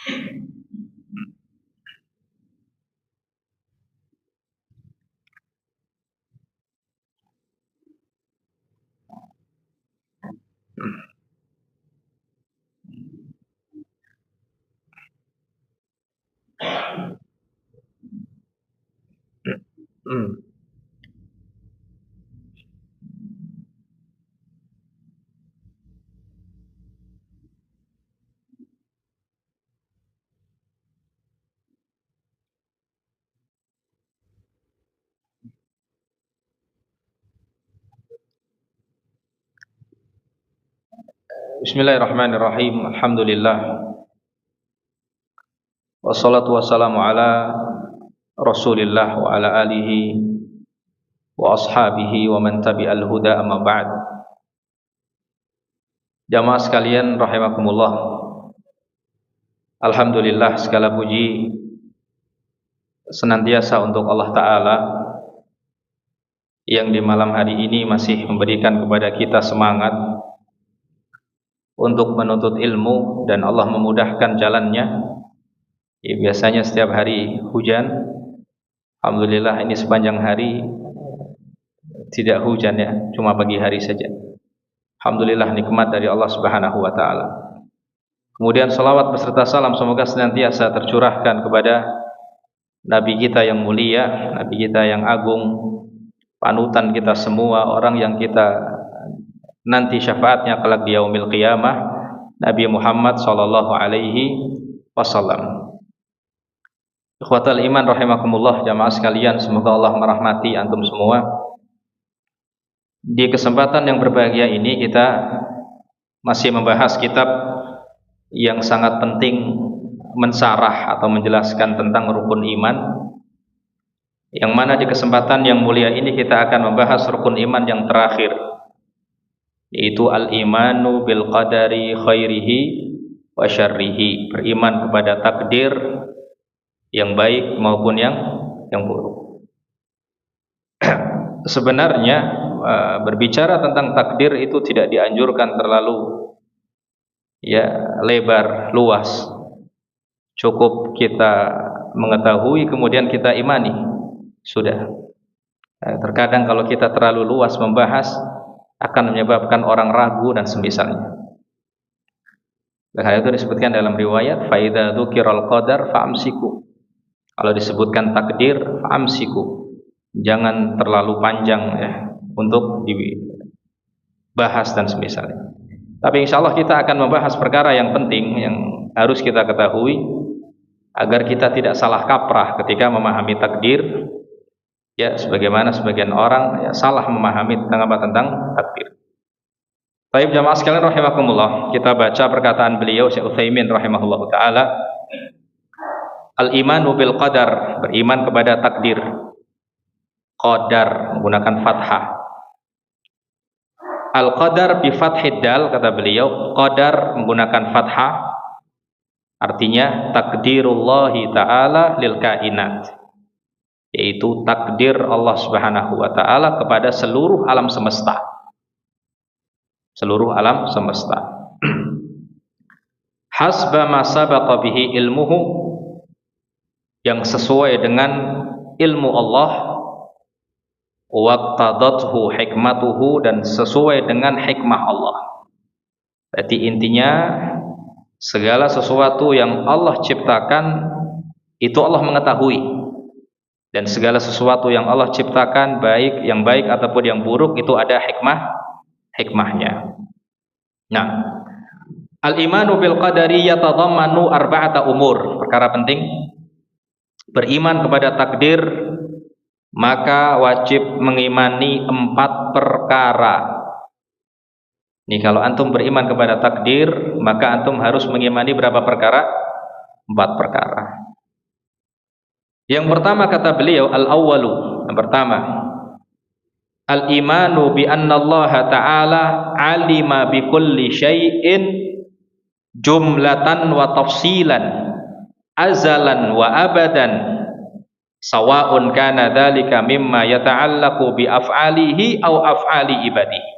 Hmm. Bismillahirrahmanirrahim. Alhamdulillah. Wassalatu wassalamu ala Rasulillah wa ala alihi wa ashabihi wa man tabi'al huda amma ba'd. Jamaah sekalian rahimakumullah. Alhamdulillah, segala puji senantiasa untuk Allah Ta'ala yang di malam hari ini masih memberikan kepada kita semangat untuk menuntut ilmu dan Allah memudahkan jalannya. Ya, biasanya setiap hari hujan. Alhamdulillah ini sepanjang hari tidak hujan ya, cuma pagi hari saja. Alhamdulillah nikmat dari Allah Subhanahu wa taala. Kemudian salawat beserta salam semoga senantiasa tercurahkan kepada Nabi kita yang mulia, Nabi kita yang agung, panutan kita semua, orang yang kita nanti syafaatnya kelak di yaumil qiyamah, Nabi Muhammad sallallahu alaihi wasallam. Ikhwatal iman rahimakumullah, jamaah sekalian, semoga Allah merahmati antum semua. Di kesempatan yang berbahagia ini kita masih membahas kitab yang sangat penting mensarah atau menjelaskan tentang rukun iman, yang mana di kesempatan yang mulia ini kita akan membahas rukun iman yang terakhir, yaitu al-imanu bil qadari khairihi wa syarrihi, beriman kepada takdir yang baik maupun yang buruk. Sebenarnya berbicara tentang takdir itu tidak dianjurkan terlalu lebar, luas. Cukup kita mengetahui kemudian kita imani, sudah. Terkadang kalau kita terlalu luas membahas akan menyebabkan orang ragu dan semisalnya. Hal itu disebutkan dalam riwayat, fa idza dzukiral qadar fa'amsiku. Kalau disebutkan takdir, fa'amsiku, jangan terlalu panjang ya untuk dibahas dan semisalnya. Tapi insya Allah kita akan membahas perkara yang penting yang harus kita ketahui agar kita tidak salah kaprah ketika memahami takdir. Ya, sebagaimana sebagian orang salah memahami tentang takdir. Baik jamaah sekalian rahimakumullah, kita baca perkataan beliau Syekh Utsaimin rahimahullahu taala. Al-imanu bil qadar, beriman kepada takdir. Qadar menggunakan fathah. Al-qadar bi fathid dal, kata beliau, qadar menggunakan fathah artinya takdirullahi ta'ala lil kainat, yaitu takdir Allah Subhanahu wa taala kepada seluruh alam semesta. Seluruh alam semesta. Hasba ma sabaqa bihi ilmuhu, yang sesuai dengan ilmu Allah, waqtadathu hikmatuhu, dan sesuai dengan hikmah Allah. Berarti intinya segala sesuatu yang Allah ciptakan itu Allah mengetahui, dan segala sesuatu yang Allah ciptakan, baik yang baik ataupun yang buruk, itu ada hikmahnya. Nah, al-imanu bil qadari yatadammanu arba'ata umur. Perkara penting, beriman kepada takdir maka wajib mengimani 4 perkara. Nih, kalau antum beriman kepada takdir, maka antum harus mengimani berapa perkara? 4 perkara. Yang pertama kata beliau, al-awwalu, yang pertama, al-imanu bi anna Allah ta'ala alima bi kulli syai'in jumlatan wa tafsilan, azalan wa abadan, sawa'un kana dzalika mimma yata'allaqu bi af'alihi aw af'ali ibadihi.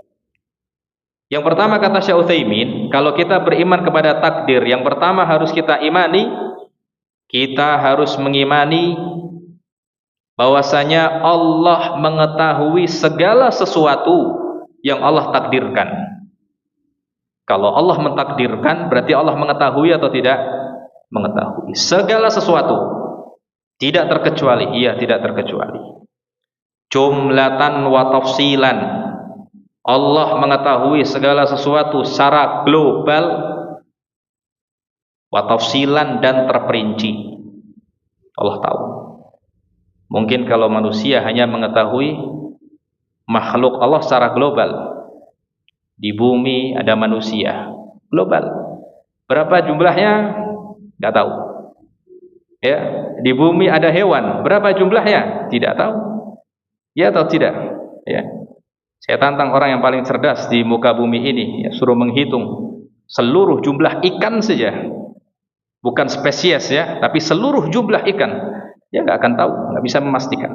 Yang pertama kata Syekh Utsaimin, kalau kita beriman kepada takdir, yang pertama harus kita imani, kita harus mengimani bahwasanya Allah mengetahui segala sesuatu yang Allah takdirkan. Kalau Allah mentakdirkan, berarti Allah mengetahui atau tidak? Mengetahui segala sesuatu, tidak terkecuali. Iya, tidak terkecuali. Jumlatan wa tafsilan, Allah mengetahui segala sesuatu secara global, wa tafsilan, dan terperinci. Allah tahu. Mungkin kalau manusia hanya mengetahui makhluk Allah secara global. Di bumi ada manusia, global. Berapa jumlahnya? Tidak tahu. Ya, di bumi ada hewan, berapa jumlahnya? Tidak tahu. Ya atau tidak? Ya. Saya tantang orang yang paling cerdas di muka bumi ini, ya, suruh menghitung seluruh jumlah ikan saja, bukan spesies ya, tapi seluruh jumlah ikan, dia nggak akan tahu, nggak bisa memastikan.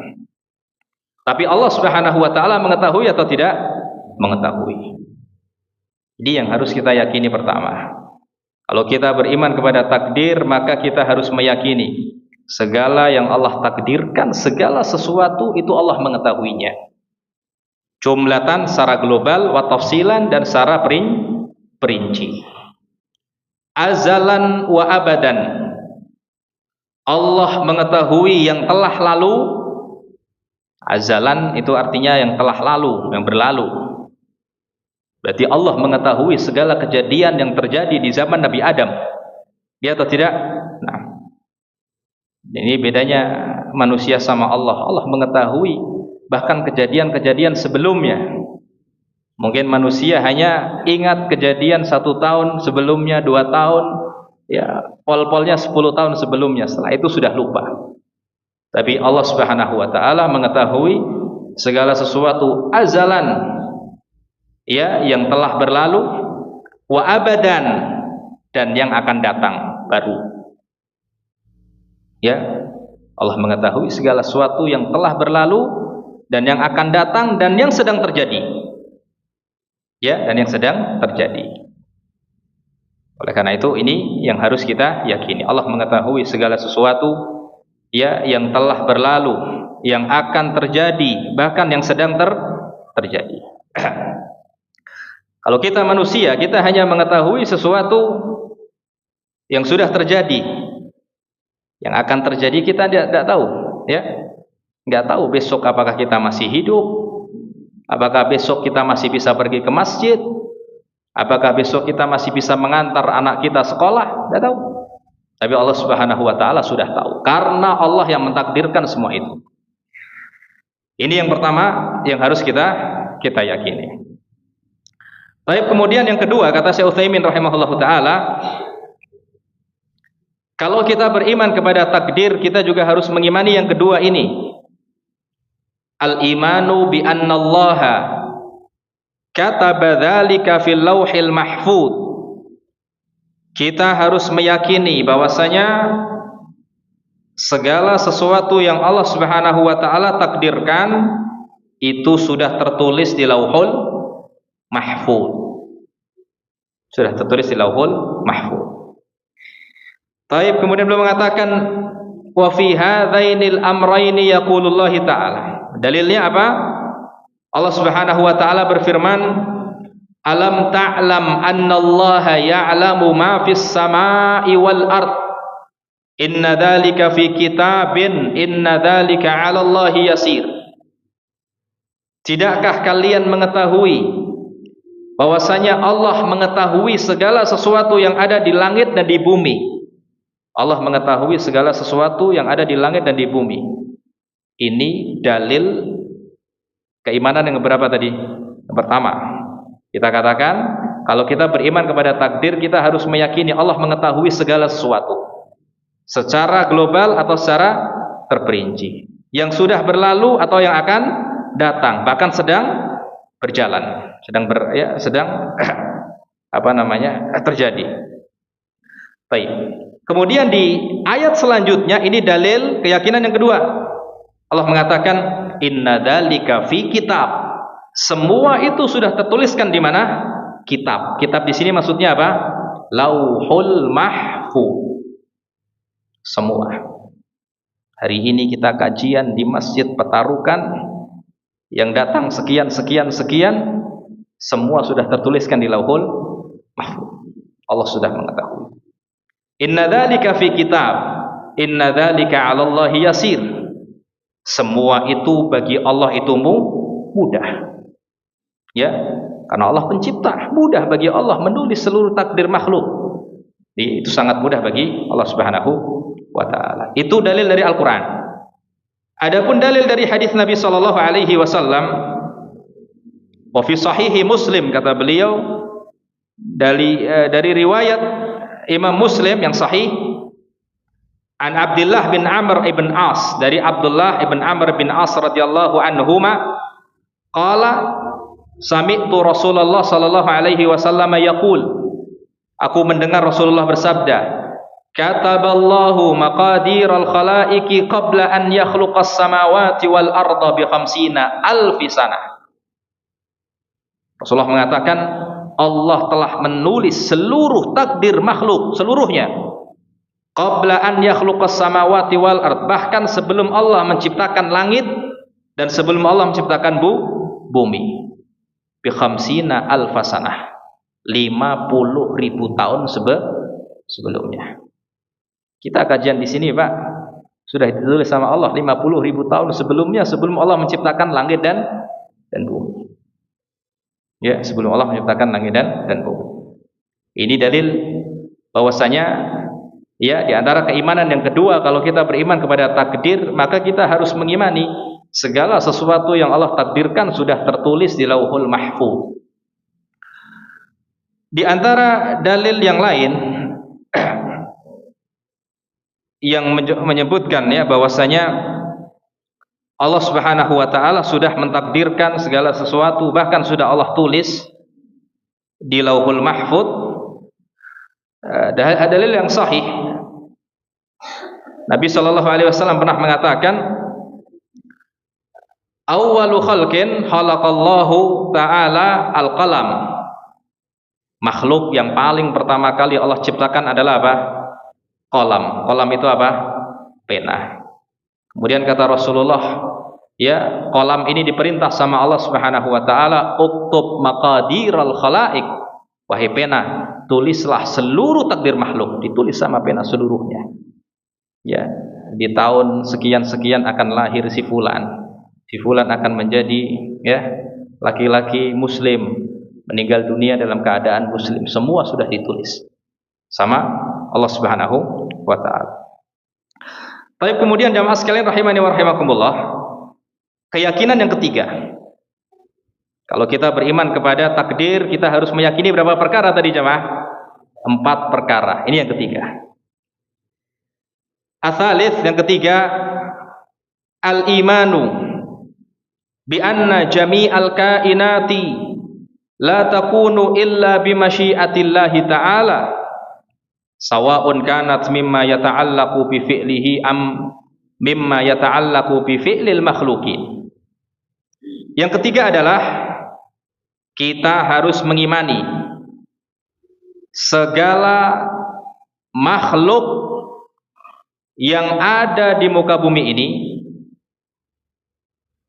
Tapi Allah Subhanahu Wa Taala mengetahui atau tidak? Mengetahui. Ini yang harus kita yakini pertama. Kalau kita beriman kepada takdir, maka kita harus meyakini segala yang Allah takdirkan, segala sesuatu itu Allah mengetahuinya. Jumlatan secara global, wa tafsilan, dan secara perinci. Azalan wa abadan, Allah mengetahui yang telah lalu. Azalan itu artinya yang telah lalu, yang berlalu. Berarti Allah mengetahui segala kejadian yang terjadi di zaman Nabi Adam. Ya atau tidak? Nah, ini bedanya manusia sama Allah. Allah mengetahui bahkan kejadian-kejadian sebelumnya. Mungkin manusia hanya ingat kejadian 1 tahun sebelumnya, 2 tahun, ya pol-polnya 10 tahun sebelumnya. Setelah itu sudah lupa. Tapi Allah Subhanahu Wa Taala mengetahui segala sesuatu azalan, ya, yang telah berlalu, wa abadan, dan yang akan datang baru. Ya, Allah mengetahui segala sesuatu yang telah berlalu, dan yang akan datang, dan yang sedang terjadi. Ya, dan yang sedang terjadi. Oleh karena itu, ini yang harus kita yakini. Allah mengetahui segala sesuatu, ya, yang telah berlalu, yang akan terjadi, bahkan yang sedang terjadi. Kalau kita manusia, kita hanya mengetahui sesuatu yang sudah terjadi. Yang akan terjadi kita tidak tahu, ya. Nggak tahu besok apakah kita masih hidup, apakah besok kita masih bisa pergi ke masjid, apakah besok kita masih bisa mengantar anak kita sekolah, nggak tahu. Tapi Allah Subhanahu Wa Taala sudah tahu, karena Allah yang mentakdirkan semua itu. Ini yang pertama yang harus kita yakini. Baik, kemudian yang kedua, kata Syekh Utsaimin rahimahullahu taala, kalau kita beriman kepada takdir, kita juga harus mengimani yang kedua ini. Al-imanu bi annallaha kataba dzalika fil lauhil mahfuz. Kita harus meyakini bahwasanya segala sesuatu yang Allah Subhanahu Wa Taala takdirkan itu sudah tertulis di lauhul mahfuz. Sudah tertulis di lauhul mahfuz. Taib, kemudian beliau mengatakan wa fi hadzainil amrayni yaqulullah ta'ala. Dalilnya apa? Allah Subhanahu Wa Taala berfirman, alam ta'lam annallaha ya'lamu ma fis samai wal ard, inna dzalika fi kitabin, inna dzalika 'ala Allahi yasir. Tidakkah kalian mengetahui bahwasanya Allah mengetahui segala sesuatu yang ada di langit dan di bumi? Allah mengetahui segala sesuatu yang ada di langit dan di bumi. Ini dalil keimanan yang berapa tadi? Yang pertama, kita katakan kalau kita beriman kepada takdir, kita harus meyakini Allah mengetahui segala sesuatu secara global atau secara terperinci, yang sudah berlalu atau yang akan datang, bahkan sedang berjalan, sedang terjadi. Baik. Kemudian di ayat selanjutnya, ini dalil keyakinan yang kedua. Allah mengatakan inna dzalika fi kitab. Semua itu sudah tertuliskan di mana? kitab. Kitab di sini maksudnya apa? Lauhul Mahfuz. Semua. Hari ini kita kajian di Masjid Petarukan, yang datang sekian, semua sudah tertuliskan di Lauhul Mahfuz. Allah sudah mengetahui. Inna dzalika fi kitab, inna dzalika 'ala Allahi yasir. Semua itu bagi Allah itu mudah. Ya, karena Allah pencipta, mudah bagi Allah menulis seluruh takdir makhluk. Itu sangat mudah bagi Allah Subhanahu wa taala. Itu dalil dari Al-Qur'an. Adapun dalil dari hadis Nabi sallallahu alaihi wasallam, wa fi sahihi Muslim, kata beliau, dari riwayat Imam Muslim yang sahih, an Abdullah bin Amr ibn As, dari Abdullah ibn Amr bin As radhiyallahu anhuma, qala sami'tu Rasulullah sallallahu alaihi wasallam yaqul, aku mendengar Rasulullah bersabda, kataballahu maqadiral khalaiqi qabla an yakhluqas samawati wal arda bi 50 alfi sanah. Rasulullah mengatakan Allah telah menulis seluruh takdir makhluk seluruhnya qabla an yakhluqas samawati wal ard, bahkan sebelum Allah menciptakan langit dan sebelum Allah menciptakan bumi, bi 50 alfa sanah, 50.000 tahun sebelumnya. Kita kajian di sini, Pak, sudah ditulis sama Allah 50.000 tahun sebelumnya, sebelum Allah menciptakan langit dan bumi. Ya, sebelum Allah menciptakan langit dan bumi. Ini dalil bahwasanya, ya, di antara keimanan yang kedua, kalau kita beriman kepada takdir, maka kita harus mengimani segala sesuatu yang Allah takdirkan sudah tertulis di Lauhul Mahfuz. Di antara dalil yang lain yang menyebutkan, ya, bahwasanya Allah Subhanahu wa taala sudah mentakdirkan segala sesuatu, bahkan sudah Allah tulis di Lauhul Mahfuz. Dalil yang sahih, Nabi sallallahu alaihi wasallam pernah mengatakan, awwalu khalqin khalaqallahu ta'ala al-qalam. Makhluk yang paling pertama kali Allah ciptakan adalah apa? Qalam. Qalam itu apa? Pena. Kemudian kata Rasulullah, ya, qalam ini diperintah sama Allah Subhanahu wa taala, uktub maqadiral khalaiq. Wahai pena, tulislah seluruh takdir makhluk, ditulis sama pena seluruhnya. Ya, di tahun sekian-sekian akan lahir si fulan. Si fulan akan menjadi, ya, laki-laki muslim, meninggal dunia dalam keadaan muslim. Semua sudah ditulis sama Allah Subhanahu wa taala. Baik, kemudian jamaah sekalian rahimani wa rahimakumullah, keyakinan yang ketiga. Kalau kita beriman kepada takdir, kita harus meyakini berapa perkara tadi jamaah? 4 perkara. Ini yang ketiga. Atsalits, yang ketiga, al-imanu bi anna jami'al kainati la takunu illa bi masyiatillahi ta'ala, sawa'un kanat mimma yata'allaqu bi fi'lihi am mimma yata'allaqu bi fi'lil makhluqin. Yang ketiga adalah kita harus mengimani segala makhluk yang ada di muka bumi ini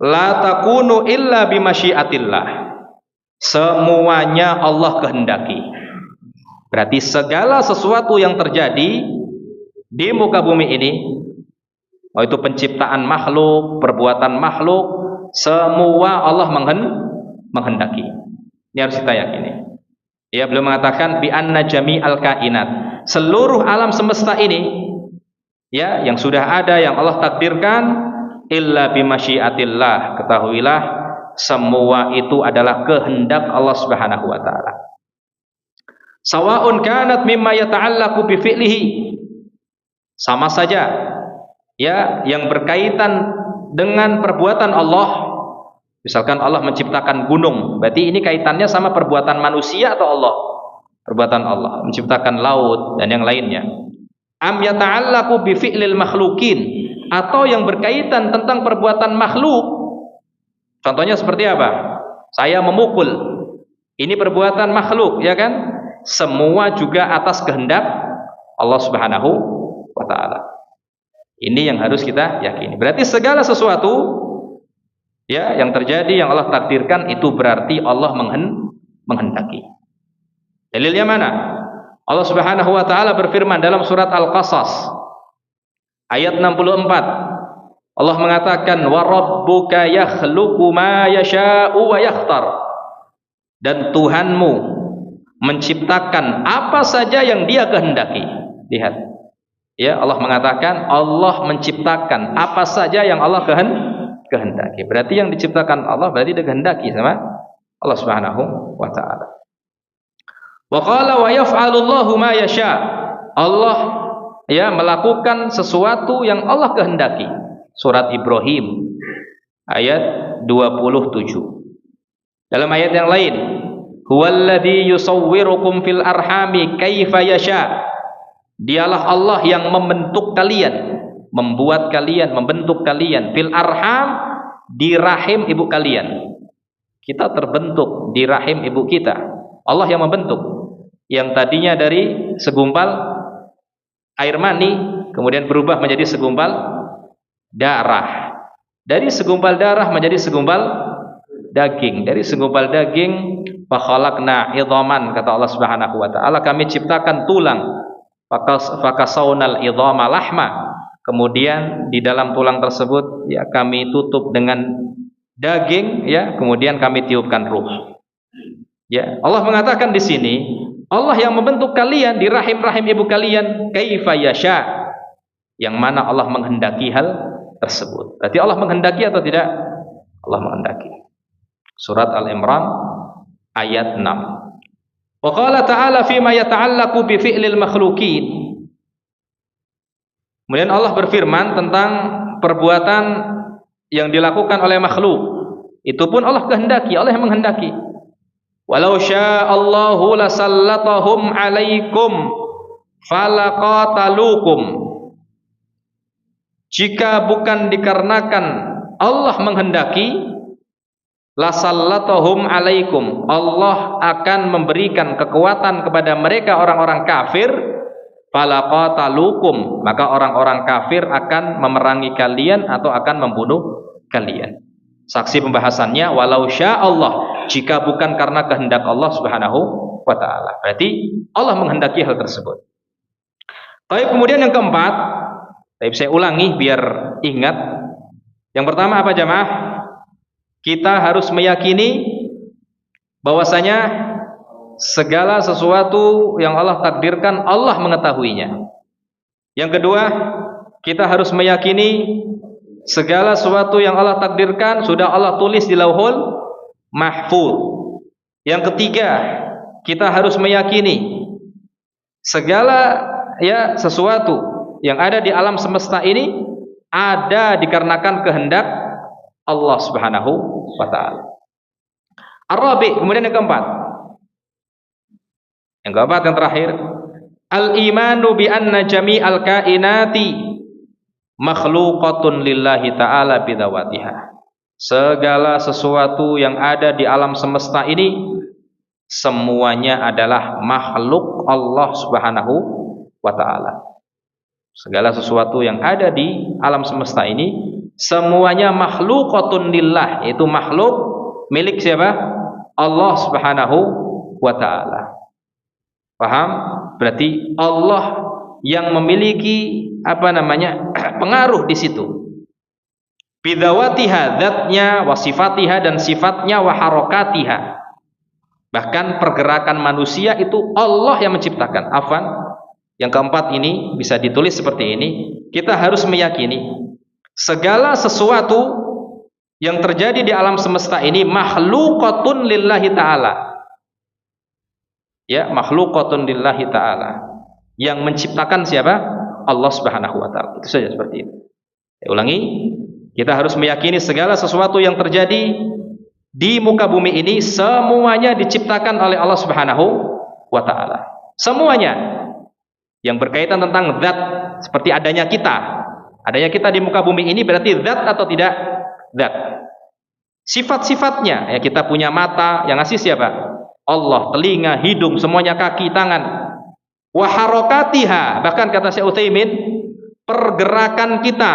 la takunu illa bi masyiatillah, semuanya Allah kehendaki. Berarti segala sesuatu yang terjadi di muka bumi ini, mau itu penciptaan makhluk, perbuatan makhluk, semua Allah menghendaki. Ini harus kita yakini. Ya, beliau mengatakan bi anna jami'al kainat, seluruh alam semesta ini, ya, yang sudah ada, yang Allah takdirkan, illa bi masyiatillah, ketahuilah semua itu adalah kehendak Allah Subhanahu wa taala. Sawa'un kanat mimma yata'allaqu bi fi'lihi, sama saja, ya, yang berkaitan dengan perbuatan Allah. Misalkan Allah menciptakan gunung, berarti ini kaitannya sama perbuatan manusia atau Allah? Perbuatan Allah. Menciptakan laut dan yang lainnya. Am yata'allaqu bi fi'lil makhluqin, atau yang berkaitan tentang perbuatan makhluk. Contohnya seperti apa? Saya memukul. Ini perbuatan makhluk, ya kan? Semua juga atas kehendak Allah Subhanahu wa taala. Ini yang harus kita yakini. Berarti segala sesuatu ya yang terjadi, yang Allah takdirkan, itu berarti Allah menghendaki. Dalilnya mana? Allah Subhanahu wa taala berfirman dalam surat Al-Qasas ayat 64. Allah mengatakan wa rabbuka yakhluqu ma yasha'u wa yakhtar. Dan Tuhanmu menciptakan apa saja yang Dia kehendaki. Lihat. Ya, Allah mengatakan Allah menciptakan apa saja yang Allah kehendaki. Berarti yang diciptakan Allah berarti dikehendaki sama Allah Subhanahu wa taala. Wa qala wa yaf'alu Allahu ma yasha. Allah ya melakukan sesuatu yang Allah kehendaki. Surat Ibrahim ayat 27. Dalam ayat yang lain, huwallazi yusawwirukum fil arhami kaifa yasha. Dialah Allah yang membentuk kalian, membuat kalian, membentuk kalian fil arham, di rahim ibu kalian. Kita terbentuk di rahim ibu kita. Allah yang membentuk. Yang tadinya dari segumpal air mani kemudian berubah menjadi segumpal darah, dari segumpal darah menjadi segumpal daging, dari segumpal daging fakhalaqna idhaman, kata Allah Subhanahu wa taala, kami ciptakan tulang, fakasawnal idhama lahma, kemudian di dalam tulang tersebut ya kami tutup dengan daging, ya kemudian kami tiupkan ruh. Ya, Allah mengatakan di sini Allah yang membentuk kalian di rahim-rahim ibu kalian kaifa yasha, yang mana Allah menghendaki hal tersebut. Berarti Allah menghendaki atau tidak? Allah menghendaki. Surat Al-Imran ayat 6. Wa qala ta'ala fi ma yata'allaqu bi fi'lil makhluqin. Kemudian Allah berfirman tentang perbuatan yang dilakukan oleh makhluk. Itu pun Allah kehendaki, Allah yang menghendaki. Walau sya'allahu lasallatahum 'alaikum falaqatalukum. Jika bukan dikarenakan Allah menghendaki, lasallatuhum alaikum, Allah akan memberikan kekuatan kepada mereka orang-orang kafir, falaqatalukum, maka orang-orang kafir akan memerangi kalian atau akan membunuh kalian. Saksi pembahasannya walau sya'allah, jika bukan karena kehendak Allah Subhanahu wa taala. Berarti Allah menghendaki hal tersebut. Tapi kemudian yang keempat, saya ulangi biar ingat. Yang pertama apa jamaah? Kita harus meyakini bahwasanya segala sesuatu yang Allah takdirkan Allah mengetahuinya. Yang kedua, kita harus meyakini segala sesuatu yang Allah takdirkan sudah Allah tulis di Lauhul Mahfuz. Yang ketiga, kita harus meyakini segala ya sesuatu yang ada di alam semesta ini ada dikarenakan kehendak Allah Subhanahu wa taala. Ar-rabi', kemudian yang keempat. Yang keempat, yang terakhir, al-imanu bi anna jami'al kainati makhluqatun lillahi ta'ala bidawatiha. Segala sesuatu yang ada di alam semesta ini semuanya adalah makhluk Allah Subhanahu wa taala. Segala sesuatu yang ada di alam semesta ini semuanya makhluqatun lillah, itu makhluk milik siapa? Allah Subhanahu wa taala. Paham? Berarti Allah yang memiliki pengaruh di situ. Bidawatiha, zatnya, wasifatiha, dan sifatnya, waharokatiha. Bahkan pergerakan manusia itu Allah yang menciptakan. Yang keempat ini bisa ditulis seperti ini. Kita harus meyakini segala sesuatu yang terjadi di alam semesta ini makhluqatun lillahi ta'ala. Ya, makhluqatun lillahi ta'ala. Yang menciptakan siapa? Allah Subhanahu wa ta'ala. Itu saja seperti itu. Saya ulangi, kita harus meyakini segala sesuatu yang terjadi di muka bumi ini semuanya diciptakan oleh Allah Subhanahu wa ta'ala. Semuanya yang berkaitan tentang zat, seperti adanya kita. Adanya kita di muka bumi ini berarti zat atau tidak? Zat. Sifat-sifatnya, ya kita punya mata, yang ngasih siapa? Allah, telinga, hidung, semuanya, kaki, tangan. Wa harakatiha, bahkan kata Syekh Utsaimin, pergerakan kita.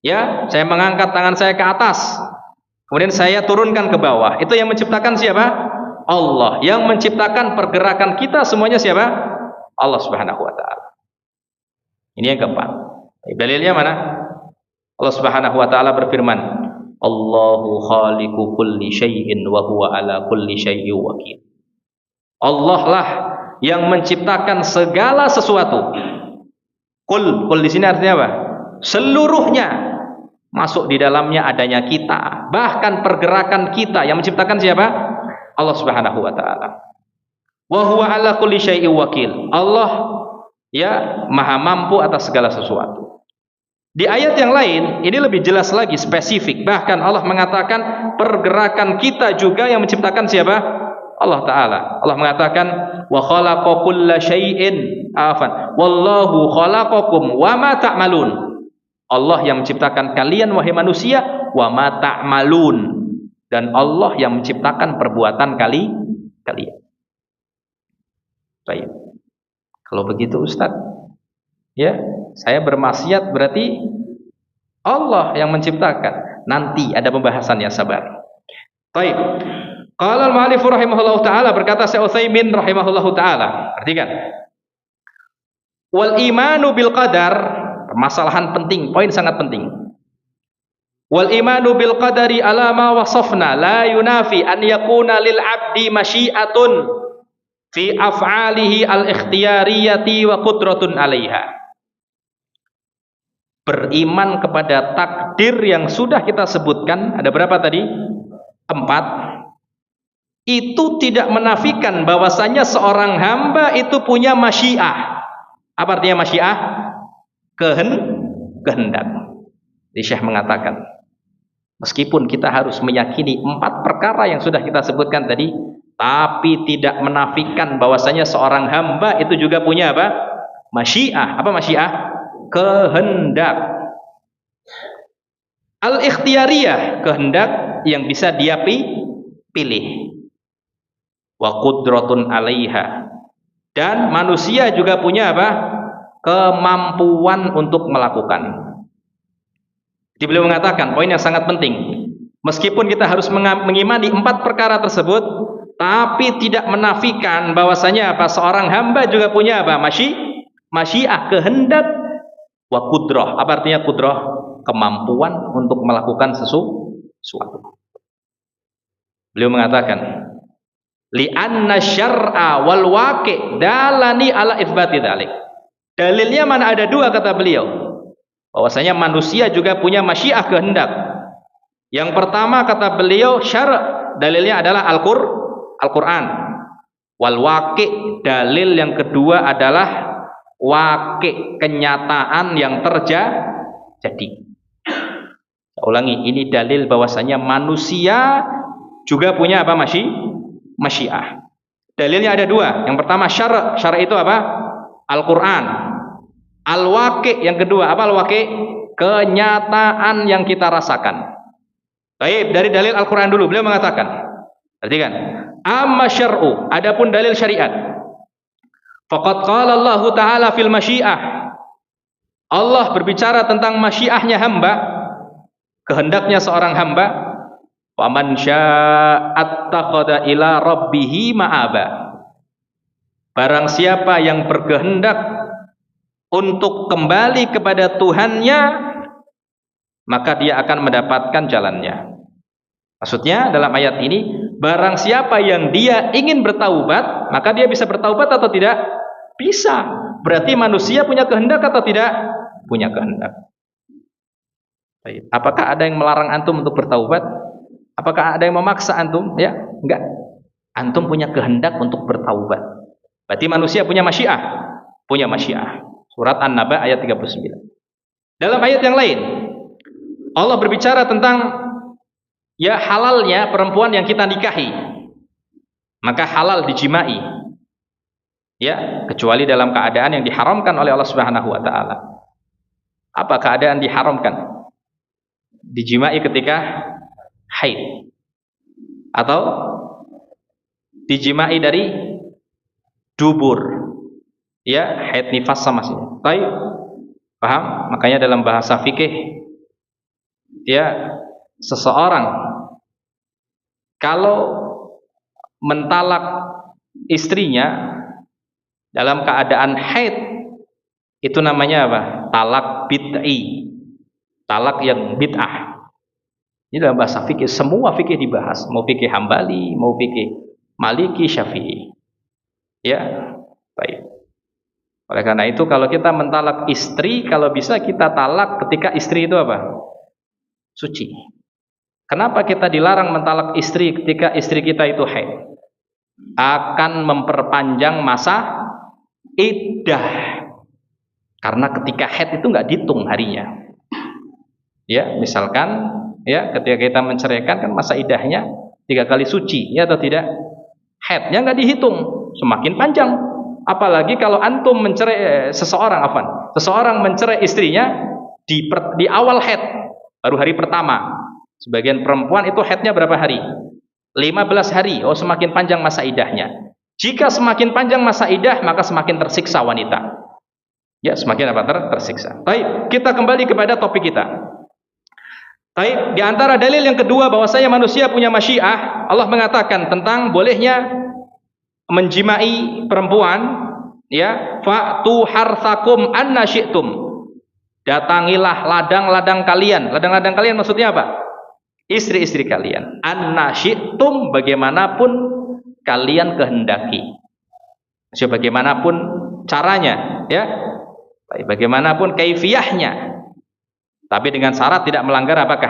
Ya, saya mengangkat tangan saya ke atas, kemudian saya turunkan ke bawah. Itu yang menciptakan siapa? Allah. Yang menciptakan pergerakan kita semuanya siapa? Allah Subhanahu wa taala. Ini yang keempat. Dalilnya mana? Allah Subhanahu wa taala berfirman, Allahu khaliqu kulli syai'in wa huwa ala kulli syai'in wakil. Allah lah yang menciptakan segala sesuatu. Kul di sini artinya apa? Seluruhnya, masuk di dalamnya adanya kita, bahkan pergerakan kita. Yang menciptakan siapa? Allah Subhanahu wa taala. Wa huwa ala kulli syai'in wakil. Allah ya maha mampu atas segala sesuatu. Di ayat yang lain ini lebih jelas lagi, spesifik. Bahkan Allah mengatakan pergerakan kita juga yang menciptakan siapa? Allah taala. Allah mengatakan wa khalaqa kulla syai'in wallahu khalaqakum wa ma ta'malun. Allah yang menciptakan kalian wahai manusia, wa ma ta'malun, dan Allah yang menciptakan perbuatan kalian. Baik. Kalau begitu Ustaz, ya, saya bermaksiat berarti Allah yang menciptakan. Nanti ada pembahasannya, sabar. Baik. Qala al-mu'allif rahimahullahu taala, berkata Syekh Utsaimin rahimahullahu taala. Perhatikan. Wal imanu bil qadar, permasalahan penting, poin sangat penting. Wal imanu bil qadari ala ma wasafna la yunafi an yakuna lil 'abdi masyiatun fi af'alihi al-ikhtiyariyati wa qudratun 'alaiha. Beriman kepada takdir yang sudah kita sebutkan, ada berapa tadi? 4. Itu tidak menafikan bahwasanya seorang hamba itu punya masyiah. Apa artinya masyiah? Kehendak. Jadi Syekh mengatakan, meskipun kita harus meyakini 4 perkara yang sudah kita sebutkan tadi, tapi tidak menafikan bahwasanya seorang hamba itu juga punya apa? Masyiah. Apa masyiah? Kehendak. Al-ikhtiyariyah, kehendak yang bisa dia pilih. Wa qudratun 'alaiha, dan manusia juga punya apa? Kemampuan untuk melakukan. Jadi beliau mengatakan poin yang sangat penting. Meskipun kita harus mengimani 4 perkara tersebut, tapi tidak menafikan bahwasanya apa? Seorang hamba juga punya apa? Masyiah, kehendak, wa qudrah. Apa artinya qudrah? Kemampuan untuk melakukan sesuatu. Beliau mengatakan, li'anna syar'a wal waqi' dalani ala itsbati dzalik. Dalilnya mana? Ada 2 kata beliau. Bahwasanya manusia juga punya masyiah, kehendak. Yang pertama kata beliau syar', dalilnya adalah Al-Qur'an. Wal waqi', dalil yang kedua adalah waqi', kenyataan yang terjadi. Saya ulangi, ini dalil bahwasanya manusia juga punya apa? Masyiah. Dalilnya ada 2. Yang pertama syar'. Syar' itu apa? Al-Qur'an. Al-waqi', yang kedua apa? Al-waqi', kenyataan yang kita rasakan. Baik, dari dalil Al-Qur'an dulu. Beliau mengatakan, perhatikan, amma syar'u, adapun dalil syariat. Faqad qala Allah Ta'ala fil masyiah. Allah berbicara tentang masyiahnya hamba, kehendaknya seorang hamba. Wa man syaa'a attakhadha ila rabbih ma'aba. Barang siapa yang berkehendak untuk kembali kepada Tuhannya, maka dia akan mendapatkan jalannya. Maksudnya dalam ayat ini, barang siapa yang dia ingin bertaubat, maka dia bisa bertaubat atau tidak? Bisa. Berarti manusia punya kehendak atau tidak? Punya kehendak. Apakah ada yang melarang antum untuk bertaubat? Apakah ada yang memaksa antum? Ya, enggak. Antum punya kehendak untuk bertaubat. Berarti manusia punya masyiah. Punya masyiah. Surat An-Naba ayat 39. Dalam ayat yang lain, Allah berbicara tentang ya halalnya perempuan yang kita nikahi. Maka halal dijimai. Ya, kecuali dalam keadaan yang diharamkan oleh Allah Subhanahu wa taala. Apa keadaan diharamkan? Dijimai ketika haid atau dijimai dari dubur. Ya, haid nifas sama sih. Baik. Paham? Makanya dalam bahasa fikih ya, seseorang kalau mentalak istrinya dalam keadaan haid, itu namanya apa? Talak bid'i. Talak yang bid'ah. Ini dalam bahasa fikih, semua fikih dibahas, mau fikih Hambali, mau fikih Maliki, Syafi'i. Ya, baik. Oleh karena itu kalau kita mentalak istri, kalau bisa kita talak ketika istri itu apa? Suci. Kenapa kita dilarang mentalak istri ketika istri kita itu haid? Akan memperpanjang masa iddah. Karena ketika haid itu nggak dihitung harinya. Ya, misalkan ya ketika kita menceraikan kan masa iddahnya 3 kali suci, ya atau tidak? Haidnya nggak dihitung, semakin panjang. Apalagi kalau antum mencerai seseorang mencerai istrinya di awal haid, baru hari pertama. Sebagian perempuan itu haidnya berapa hari? 15 hari. Oh, semakin panjang masa iddahnya. Jika semakin panjang masa iddah, maka semakin tersiksa wanita. Ya, semakin apa? Tersiksa. Baik, kita kembali kepada topik kita. Baik, di antara dalil yang kedua bahwasanya manusia punya masyiah, Allah mengatakan tentang bolehnya menjimai perempuan, ya, fa'tu harthakum anna syi'tum. Datangilah ladang-ladang kalian. Ladang-ladang kalian maksudnya apa? Istri-istri kalian. Anna syi'tum, bagaimanapun kalian kehendaki. Sebagaimanapun caranya, ya. Bagaimanapun kaifiyahnya. Tapi dengan syarat tidak melanggar apa?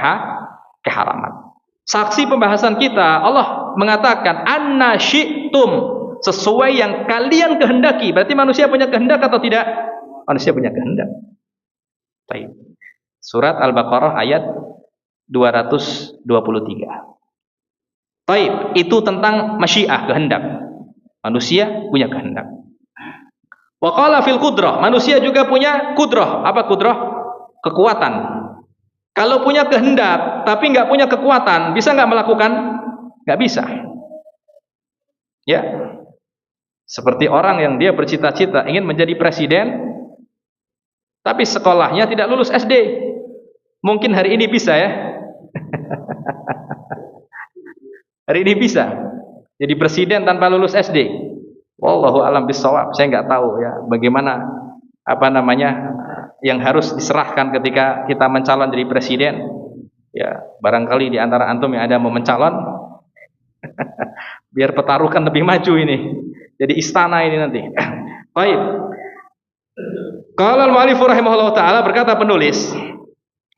Keharaman. Saksi pembahasan kita, Allah mengatakan anna syi'tum, sesuai yang kalian kehendaki. Berarti manusia punya kehendak atau tidak? Manusia punya kehendak. Baik. Surat Al-Baqarah ayat 223. Baik, itu tentang masyiah, kehendak. Manusia punya kehendak. Wa qala fil qudrah, manusia juga punya qudrah. Apa qudrah? Kekuatan. Kalau punya kehendak tapi nggak punya kekuatan, bisa nggak melakukan? Nggak bisa. Ya. Seperti orang yang dia bercita-cita ingin menjadi presiden, tapi sekolahnya tidak lulus SD. Mungkin hari ini bisa ya. Hari ini bisa jadi presiden tanpa lulus SD. Wallahu a'lam bishawab. Saya nggak tahu ya bagaimana yang harus diserahkan ketika kita mencalon jadi presiden. Ya, barangkali di antara antum yang ada mau mencalon, biar pertaruhkan lebih maju ini. Jadi istana ini nanti. Baik. Qala al-mu'allif rahimahullah taala, berkata penulis,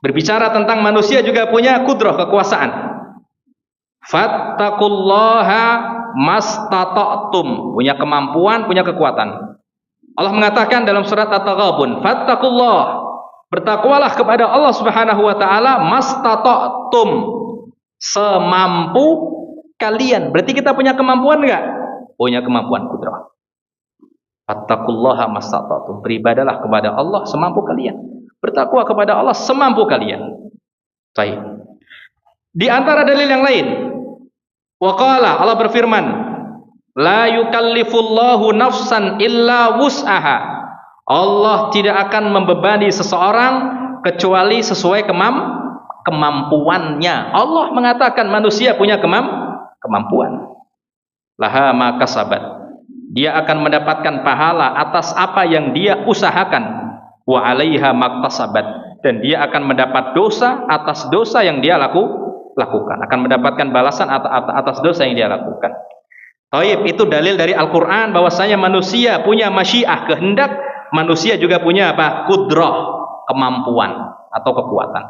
berbicara tentang manusia juga punya kudrah, kekuasaan. Fattaqullaha mastata'tum, punya kemampuan, punya kekuatan. Allah mengatakan dalam surat At-Taghabun, fattaqullah, bertakwalah kepada Allah Subhanahu wa taala mastata'tum, semampu kalian. Berarti kita punya kemampuan enggak? Punya kemampuan, kudrah. Fattaqullaha mastata'tum, beribadalah kepada Allah semampu kalian. Bertakwa kepada Allah semampu kalian. Baik. Di antara dalil yang lain, waqala, Allah berfirman, la yukallifullahu nafsan illa wus'aha. Allah tidak akan membebani seseorang kecuali sesuai kemampuannya. Allah mengatakan manusia punya kemampuan. Laha ma kasabat, dia akan mendapatkan pahala atas apa yang dia usahakan. Wa 'alaiha maktasabat, dan dia akan mendapat dosa atas dosa yang dia lakukan, akan mendapatkan balasan atas dosa yang dia lakukan. Taib, itu dalil dari Al-Qur'an bahwasanya manusia punya masyiah, kehendak. Manusia juga punya apa? Qudrah, kemampuan atau kekuatan.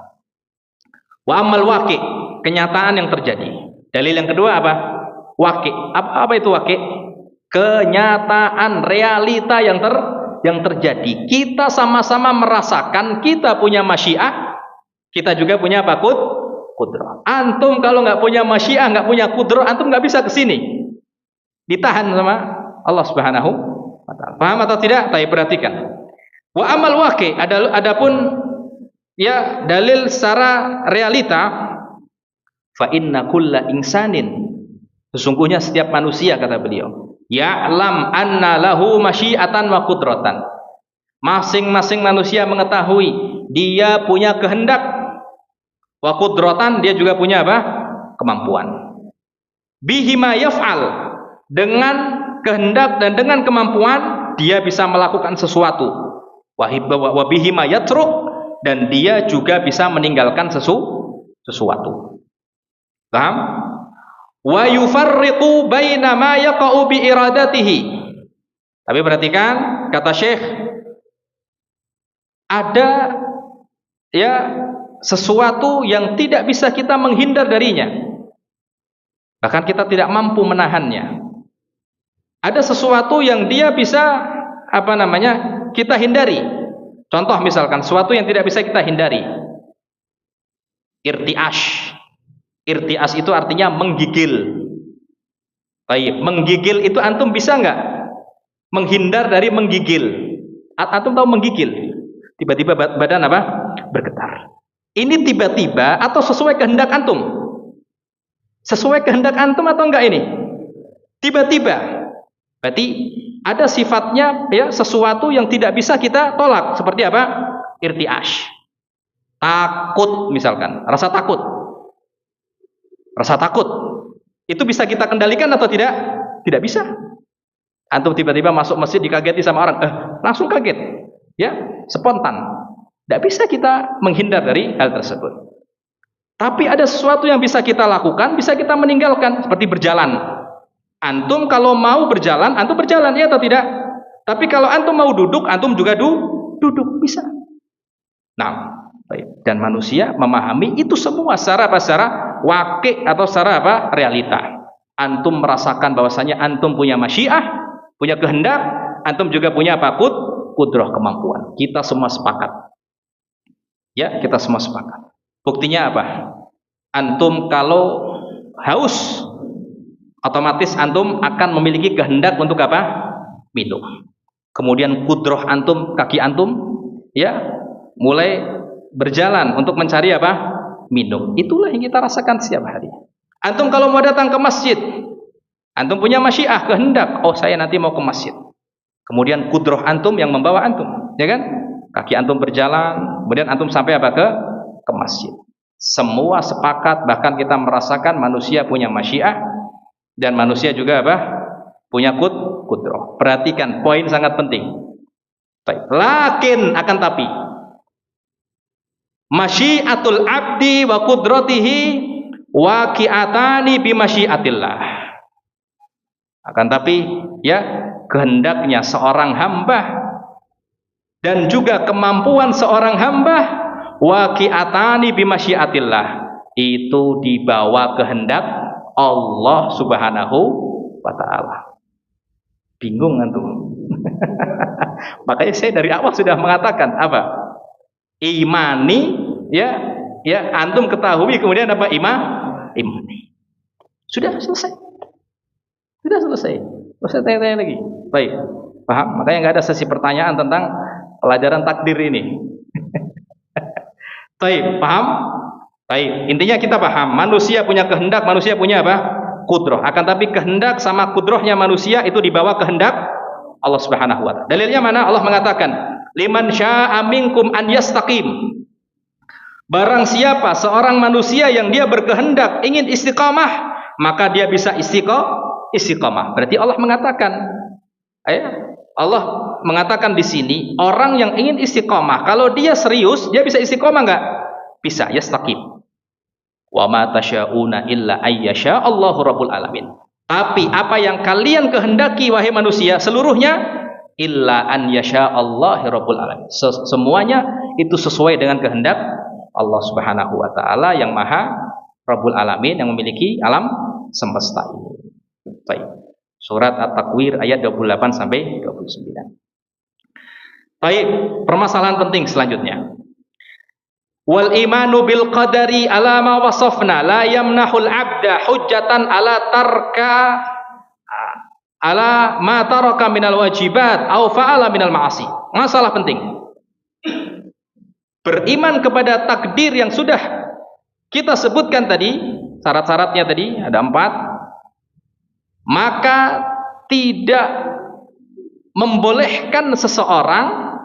Wa amal waqi', kenyataan yang terjadi. Dalil yang kedua apa? Waqi'. Apa itu waqi'? Kenyataan, realita yang terjadi. Kita sama-sama merasakan kita punya masyiah, kita juga punya apa? Qudrah. Antum kalau nggak punya masyiah, nggak punya qudrah, antum nggak bisa kesini. Ditahan sama Allah Subhanahu wa ta'ala. Paham atau tidak? Tapi perhatikan. Wa amal waqi', adapun ya dalil secara realita, fa inna kulla insanin Sesungguhnya setiap manusia, kata beliau, ya'lam anna lahu masyiatan wa qudratan. Masing-masing manusia mengetahui dia punya kehendak, wa qudratan, dia juga punya apa? Kemampuan. Bihima yaf'al, dengan kehendak dan dengan kemampuan dia bisa melakukan sesuatu. Wa bihima yatruk, dan dia juga bisa meninggalkan sesuatu. Paham? Wa yufarriqu baina ma yaqa'u bi iradatihi. Tapi perhatikan, kata Syekh, ada ya sesuatu yang tidak bisa kita menghindar darinya. Bahkan kita tidak mampu menahannya. Ada sesuatu yang dia bisa kita hindari. Contoh misalkan sesuatu yang tidak bisa kita hindari. Irtiash. Irtias itu artinya menggigil. Baik, menggigil itu antum bisa nggak menghindar dari menggigil? Antum tahu menggigil? Tiba-tiba badan apa? Bergetar. Ini tiba-tiba atau sesuai kehendak antum? Sesuai kehendak antum atau enggak ini? Tiba-tiba. Berarti ada sifatnya ya, sesuatu yang tidak bisa kita tolak. Seperti apa? Irtiash. Takut misalkan, rasa takut. Rasa takut itu bisa kita kendalikan atau tidak? Tidak bisa. Antum tiba-tiba masuk masjid dikageti sama orang, langsung kaget, ya, spontan. Tidak bisa kita menghindar dari hal tersebut. Tapi ada sesuatu yang bisa kita lakukan, bisa kita meninggalkan, seperti berjalan. Antum kalau mau berjalan, antum berjalan, ya atau tidak? Tapi kalau antum mau duduk, antum juga duduk, bisa. Nah, dan manusia memahami itu semua secara waqi' atau secara realita. Antum merasakan bahwasanya antum punya masyiah, punya kehendak, antum juga punya qudrah, kemampuan. Kita semua sepakat. Ya, kita semua sepakat. Buktinya apa? Antum kalau haus, otomatis antum akan memiliki kehendak untuk apa? Minum. Kemudian qudrah antum, kaki antum, ya, mulai berjalan untuk mencari apa? Minum. Itulah yang kita rasakan setiap hari. Antum kalau mau datang ke masjid, antum punya masyiah, kehendak, oh saya nanti mau ke masjid. Kemudian qudrah antum yang membawa antum, ya kan? Kaki antum berjalan, kemudian antum sampai apa? Ke masjid. Semua sepakat, bahkan kita merasakan manusia punya masyiah dan manusia juga apa? Punya qudrah. Perhatikan, poin sangat penting. Lakin, akan tapi, masyiatul abdi wa qudratihi waqi'atani bi masyiatillah. Akan tapi ya, kehendaknya seorang hamba dan juga kemampuan seorang hamba waqi'atani bi masyiatillah, itu dibawa kehendak Allah Subhanahu wa taala. Bingung antum? Makanya saya dari awal sudah mengatakan apa? Imani, ya antum ketahui, kemudian apa? Imani. Sudah selesai. Usah tanya-tanya lagi. Baik, paham? Makanya nggak ada sesi pertanyaan tentang pelajaran takdir ini. Baik, paham? Baik, intinya kita paham. Manusia punya kehendak, manusia punya apa? Qudrah. Akan tapi kehendak sama qudrahnya manusia itu dibawa kehendak Allah Subhanahu wa taala. Dalilnya mana? Allah mengatakan, liman syaa minkum an yastaqim. Barang siapa seorang manusia yang dia berkehendak ingin istiqamah, maka dia bisa istiqamah. Berarti Allah mengatakan, Allah mengatakan di sini, orang yang ingin istiqamah, kalau dia serius, dia bisa istiqamah enggak? Bisa, yastaqim. Wa ma tasyauna illa ayyasha Allahu rabbul alamin. Tapi apa yang kalian kehendaki wahai manusia seluruhnya, illa an yasha Allahu rabbul alamin. Semuanya itu sesuai dengan kehendak Allah Subhanahu wa taala yang Maha Rabbul Alamin, yang memiliki alam semesta ini. Baik. Surat At-Takwir ayat 28 sampai 29. Baik, permasalahan penting selanjutnya. Wal imanu bil qadari ala ma wasafna la yamnahul abda hujjatan ala ma taraka minal wajibat au fa'ala minal ma'asi. Masalah penting. Beriman kepada takdir yang sudah kita sebutkan tadi, syarat-syaratnya tadi ada 4. maka tidak membolehkan seseorang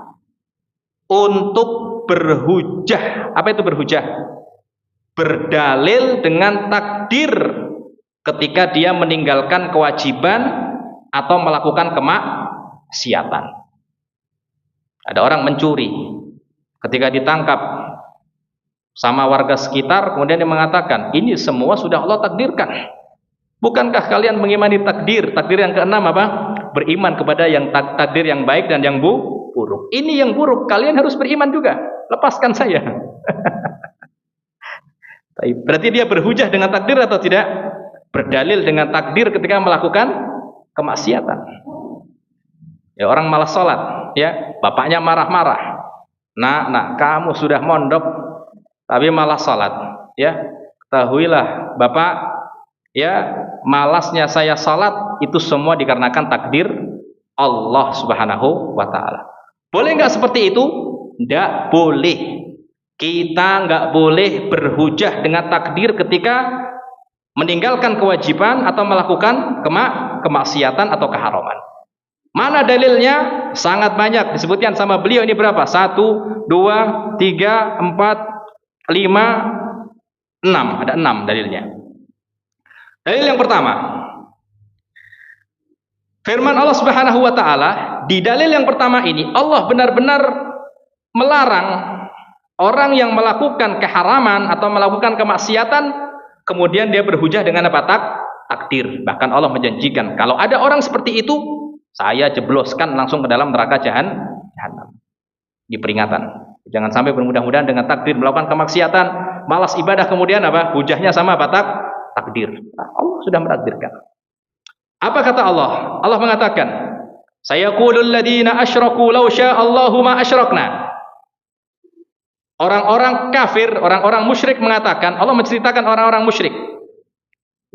untuk berhujah. Apa itu berhujah? Berdalil dengan takdir ketika dia meninggalkan kewajiban atau melakukan kemaksiatan. Ada orang mencuri, ketika ditangkap sama warga sekitar, kemudian dia mengatakan, ini semua sudah Allah takdirkan. Bukankah kalian mengimani takdir? Takdir yang keenam apa? Beriman kepada yang takdir yang baik dan yang buruk. Ini yang buruk, kalian harus beriman juga. Lepaskan saya. Berarti dia berhujah dengan takdir atau tidak? Berdalil dengan takdir ketika melakukan kemaksiatan. Ya, orang malas sholat, ya, bapaknya marah-marah. Nak, kamu sudah mondok tapi malas sholat, ya. Ketahuilah, bapak, ya, malasnya saya sholat itu semua dikarenakan takdir Allah Subhanahu wa ta'ala. Boleh nggak seperti itu? Nggak boleh. Kita nggak boleh berhujah dengan takdir ketika meninggalkan kewajiban atau melakukan kemaksiatan atau keharaman. Mana dalilnya? Sangat banyak disebutkan sama beliau. Ini berapa? 1, 2, 3, 4, 5, 6. Ada 6 dalilnya. Dalil yang pertama, firman Allah Subhanahu wa ta'ala. Di dalil yang pertama ini Allah benar-benar melarang orang yang melakukan keharaman atau melakukan kemaksiatan kemudian dia berhujah dengan apa? Takdir. Bahkan Allah menjanjikan, kalau ada orang seperti itu, saya jebloskan langsung ke dalam neraka jahanam. Di peringatan. Jangan sampai bermudah-mudahan dengan takdir melakukan kemaksiatan, malas ibadah, kemudian apa? Hujahnya sama apa? Takdir. Nah, Allah sudah menakdirkan. Apa kata Allah? Allah mengatakan, sayaqulul ladzina asyraku law sya'allahu ma asyrakna. Orang-orang kafir, orang-orang musyrik mengatakan, Allah menceritakan orang-orang musyrik,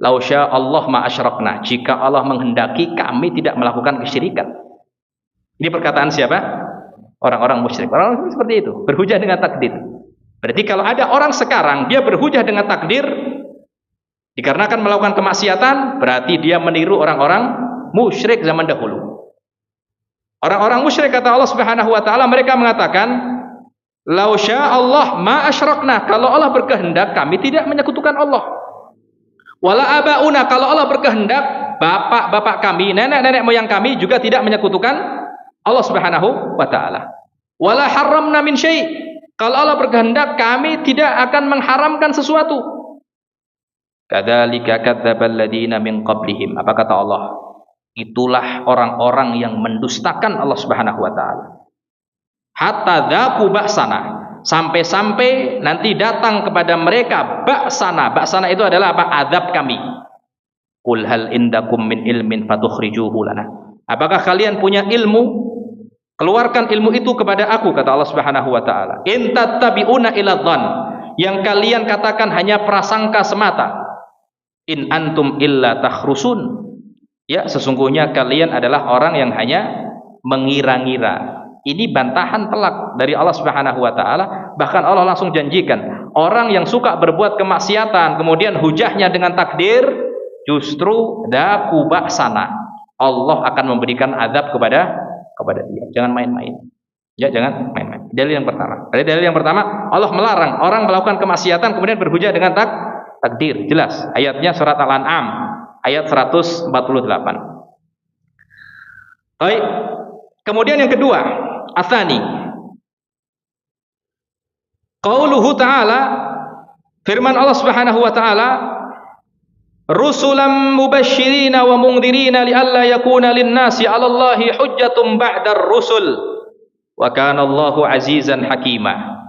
law sya'allahu ma asyrakna, jika Allah menghendaki kami tidak melakukan kesyirikan. Ini perkataan siapa? Orang-orang musyrik. Orang-orang seperti itu, berhujah dengan takdir. Berarti kalau ada orang sekarang dia berhujah dengan takdir dikarenakan melakukan kemaksiatan, berarti dia meniru orang-orang musyrik zaman dahulu. Orang-orang musyrik, kata Allah Subhanahu wa ta'ala, mereka mengatakan, lau sya'allah ma asyrakna, kalau Allah berkehendak kami tidak menyekutukan Allah. Wala abauna, kalau Allah berkehendak bapak-bapak kami, nenek-nenek moyang kami juga tidak menyekutukan Allah Subhanahu wa ta'ala. Wala haramna min syai', kalau Allah berkehendak kami tidak akan mengharamkan sesuatu. Kadzalika kadzdzabal ladzina min qablihim. Apa kata Allah? Itulah orang-orang yang mendustakan Allah Subhanahu wa ta'ala. Hatta dzaqu ba'sana, sampai-sampai nanti datang kepada mereka ba'sana. Ba'sana itu adalah apa? Azab kami. Qul hal indakum min ilmin fatukhrijuhu lana. Apakah kalian punya ilmu? Keluarkan ilmu itu kepada aku, kata Allah Subhanahu wa ta'ala. In tattabi'una ila dhann, yang kalian katakan hanya prasangka semata. In antum illa takhrusun, ya, sesungguhnya kalian adalah orang yang hanya mengira-ngira. Ini bantahan telak dari Allah Subhanahu wa ta'ala. Bahkan Allah langsung janjikan, orang yang suka berbuat kemaksiatan kemudian hujahnya dengan takdir, justru daku ba'sana, Allah akan memberikan azab kepada dia. Jangan main-main. Ya, jangan main-main. Dalil yang pertama. Dalil yang pertama, Allah melarang orang melakukan kemaksiatan kemudian berhujah dengan takdir. Jelas. Ayatnya surat Al-An'am ayat 148. Baik. Kemudian yang kedua, atsani. Qauluhu ta'ala, firman Allah Subhanahu wa ta'ala, rusulan mubashshirina wa mundhirina lialla yakuna lin-nasi 'alallahi hujjatun ba'dar rusul wa kana Allahu 'azizan hakima.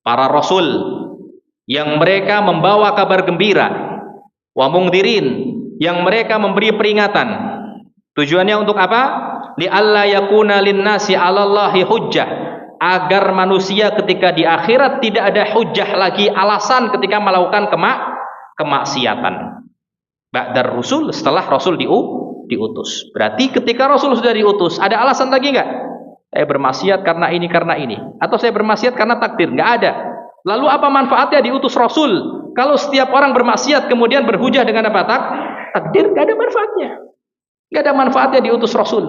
Para rasul yang mereka membawa kabar gembira, wa mundhirin, yang mereka memberi peringatan. Tujuannya untuk apa? Lialla yakuna lin-nasi 'alallahi hujjah, agar manusia ketika di akhirat tidak ada hujjah lagi, alasan ketika melakukan kemaksiatan. Ba'dar rusul, setelah rasul diutus. Berarti ketika rasul sudah diutus, ada alasan lagi enggak? Saya bermaksiat karena ini, atau saya bermaksiat karena takdir? Enggak ada. Lalu apa manfaatnya diutus rasul? Kalau setiap orang bermaksiat kemudian berhujah dengan apa? takdir nggak ada manfaatnya. Nggak ada manfaatnya diutus Rasul.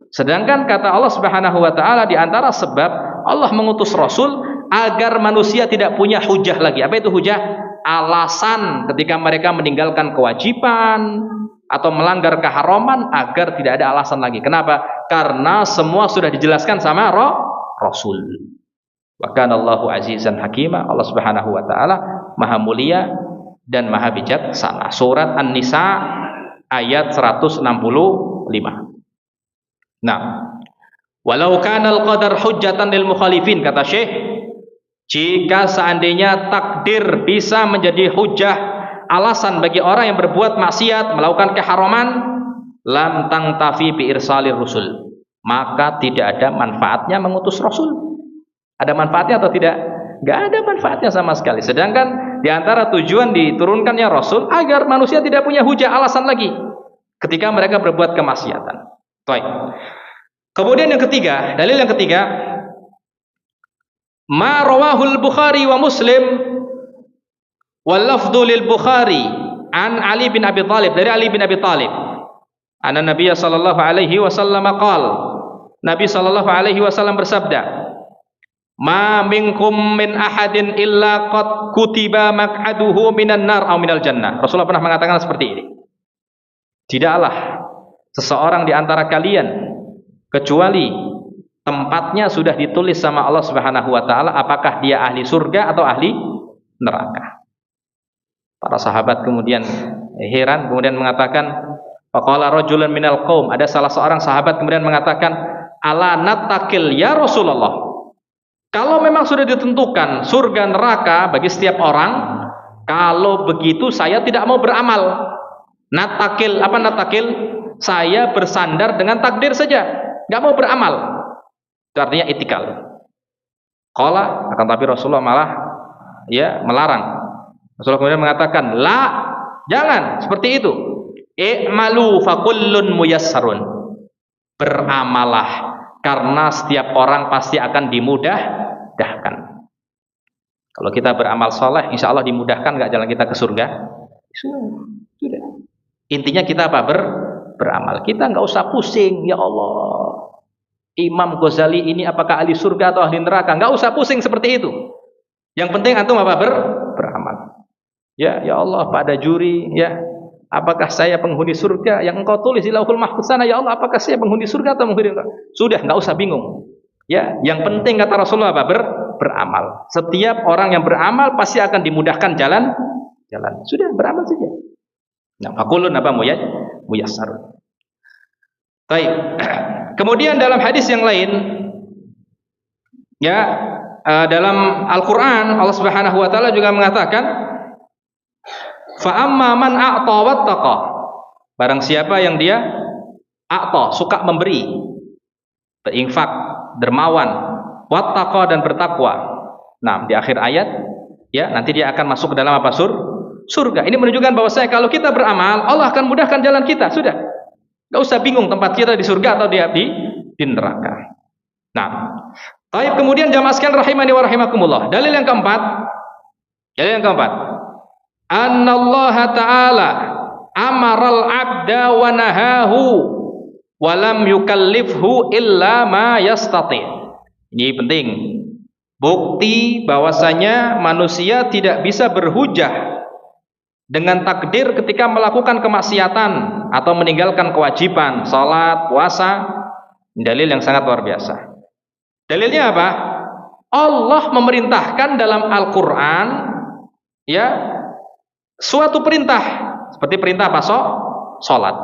Sedangkan kata Allah Subhanahu wa taala, di antara sebab Allah mengutus Rasul agar manusia tidak punya hujah lagi. Apa itu hujah? Alasan ketika mereka meninggalkan kewajiban atau melanggar keharaman, agar tidak ada alasan lagi. Kenapa? Karena semua sudah dijelaskan sama Rasul. Wa kana Allahu azizan hakima. Allah Subhanahu wa taala Maha mulia dan maha bijaksana. Surat An-Nisa ayat 165. Nah, walau kana al-qadar hujjatan lil mukhalifin, kata Syekh, jika seandainya takdir bisa menjadi hujah, alasan bagi orang yang berbuat maksiat, melakukan keharaman, lam tangtafi bi irsalir rusul, maka tidak ada manfaatnya mengutus Rasul. Ada manfaatnya atau tidak? Nggak ada manfaatnya sama sekali. Sedangkan di antara tujuan diturunkannya Rasul agar manusia tidak punya hujah, alasan lagi ketika mereka berbuat kemaksiatan. Baik. Kemudian yang ketiga, dalil yang ketiga, ma rawahul Bukhari wa Muslim wal lafdhu lil Bukhari an Ali bin Abi Thalib, dari Ali bin Abi Thalib, anna Nabiy sallallahu alaihi wasallam qala, Nabi sallallahu alaihi wasallam bersabda, ma minkum min ahadin illa qad kutiba maq'aduhu minan nar aw minal jannah. Rasulullah pernah mengatakan seperti ini. Tidaklah seseorang di antara kalian kecuali tempatnya sudah ditulis sama Allah Subhanahu wa taala, apakah dia ahli surga atau ahli neraka. Para sahabat kemudian heran, kemudian mengatakan, faqala rajulun minal qaum, ada salah seorang sahabat kemudian mengatakan, ala natakil ya Rasulullah, kalau memang sudah ditentukan surga neraka bagi setiap orang, kalau begitu saya tidak mau beramal. Natakil, apa natakil? Saya bersandar dengan takdir saja, nggak mau beramal. Itu artinya itikal. Qala, akan tapi Rasulullah malah melarang. Rasulullah kemudian mengatakan, la, jangan seperti itu. I'malu fakullun muyassarun. Beramalah, karena setiap orang pasti akan dimudahkan. Kalau kita beramal soleh, insya Allah dimudahkan nggak jalan kita ke surga? Sudah. Intinya kita apa? Beramal. Kita nggak usah pusing, ya Allah, Imam Ghazali ini apakah ahli surga atau ahli neraka? Nggak usah pusing seperti itu. Yang penting antum apa? Beramal. Ya Allah, pada juri, apakah saya penghuni surga yang engkau tulis di Lauhul Mahfuz sana, ya Allah, apakah saya penghuni surga atau penghuni neraka? Sudah, nggak usah bingung. Yang penting kata Rasulullah apa? Beramal. Setiap orang yang beramal pasti akan dimudahkan jalan. Sudah, beramal saja. Nah, fakulun apa? Muyassar. Baik. Kemudian dalam hadis yang lain, dalam Al-Quran Allah Subhanahu wa taala juga mengatakan, fa amma man a'ta wattaqa, barang siapa yang dia a'ta, suka memberi, berinfak, dermawan, wattaqa, dan bertakwa. Nah, di akhir ayat nanti dia akan masuk ke dalam apa? Surga. Ini menunjukkan bahwa kalau kita beramal, Allah akan mudahkan jalan kita. Sudah, nggak usah bingung tempat kita di surga atau di neraka. Nah, baik, kemudian jamaah sekalian rahimani wa rahimakumullah. Dalil yang keempat, annallaha ta'ala amaral abda wa nahahu wa lam yukallifhu illa ma yastati. Ini penting. Bukti bahwasanya manusia tidak bisa berhujah dengan takdir ketika melakukan kemaksiatan atau meninggalkan kewajiban, salat, puasa. Dalil yang sangat luar biasa. Dalilnya apa? Allah memerintahkan dalam Al-Quran suatu perintah, seperti perintah apa? Salat.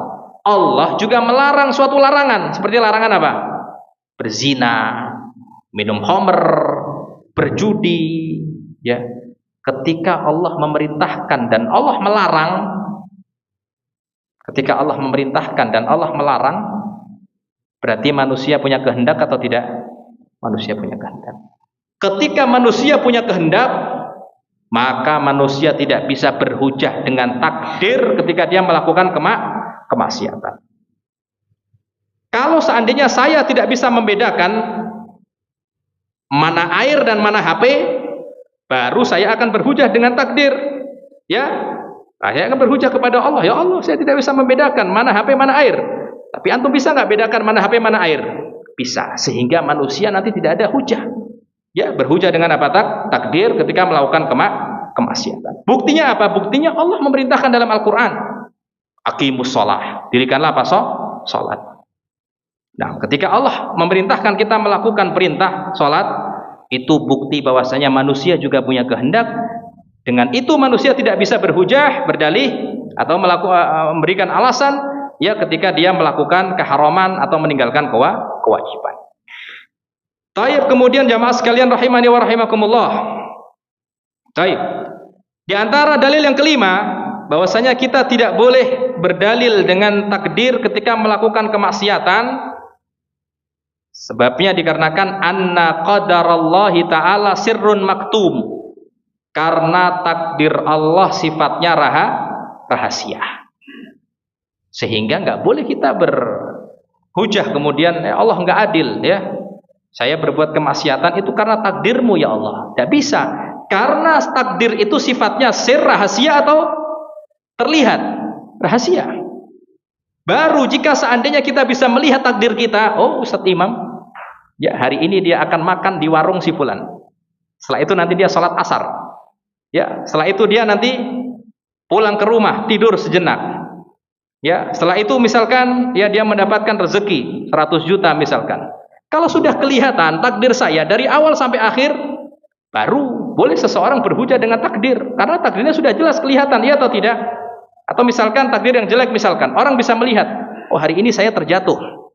Allah juga melarang suatu larangan, seperti larangan apa? Berzina, minum khamr, berjudi. Ketika Allah memerintahkan dan Allah melarang, berarti manusia punya kehendak atau tidak? Manusia punya kehendak. Ketika manusia punya kehendak, maka manusia tidak bisa berhujah dengan takdir ketika dia melakukan kemaksiatan. Kalau seandainya saya tidak bisa membedakan mana air dan mana HP, baru saya akan berhujah dengan takdir. Saya akan berhujah kepada Allah, ya Allah, saya tidak bisa membedakan mana HP mana air. Tapi antum bisa nggak bedakan mana HP mana air? Bisa. Sehingga manusia nanti tidak ada hujah. Ya, berhujah dengan apa? Takdir ketika melakukan kemaksiatan. Buktinya apa? Buktinya Allah memerintahkan dalam Al-Quran, aqimus sholah, dirikanlah apa? Sholat. Nah, ketika Allah memerintahkan kita melakukan perintah sholat, itu bukti bahwasanya manusia juga punya kehendak. Dengan itu manusia tidak bisa berhujah, berdalih, atau memberikan alasan ya ketika dia melakukan keharaman atau meninggalkan kewajiban. Taib, kemudian jamaah sekalian rahimani wa rahimakumullah. Taib. Di antara dalil yang kelima, bahwasanya kita tidak boleh berdalil dengan takdir ketika melakukan kemaksiatan. Sebabnya dikarenakan anna qadarallahi ta'ala sirrun maktum. Karena takdir Allah sifatnya rahasia. Sehingga nggak boleh kita berhujah kemudian Allah nggak adil ya. Saya berbuat kemaksiatan itu karena takdirmu ya Allah. Tidak bisa. Karena takdir itu sifatnya sir, rahasia atau terlihat? Rahasia. Baru jika seandainya kita bisa melihat takdir kita, oh Ustadz Imam, ya hari ini dia akan makan di warung si fulan. Setelah itu nanti dia sholat asar. Ya, setelah itu dia nanti pulang ke rumah, tidur sejenak. Ya, setelah itu misalkan ya dia mendapatkan rezeki 100 juta misalkan. Kalau sudah kelihatan takdir saya dari awal sampai akhir, baru boleh seseorang berhujah dengan takdir. Karena takdirnya sudah jelas kelihatan, iya atau tidak? Atau misalkan takdir yang jelek, misalkan orang bisa melihat, oh hari ini saya terjatuh,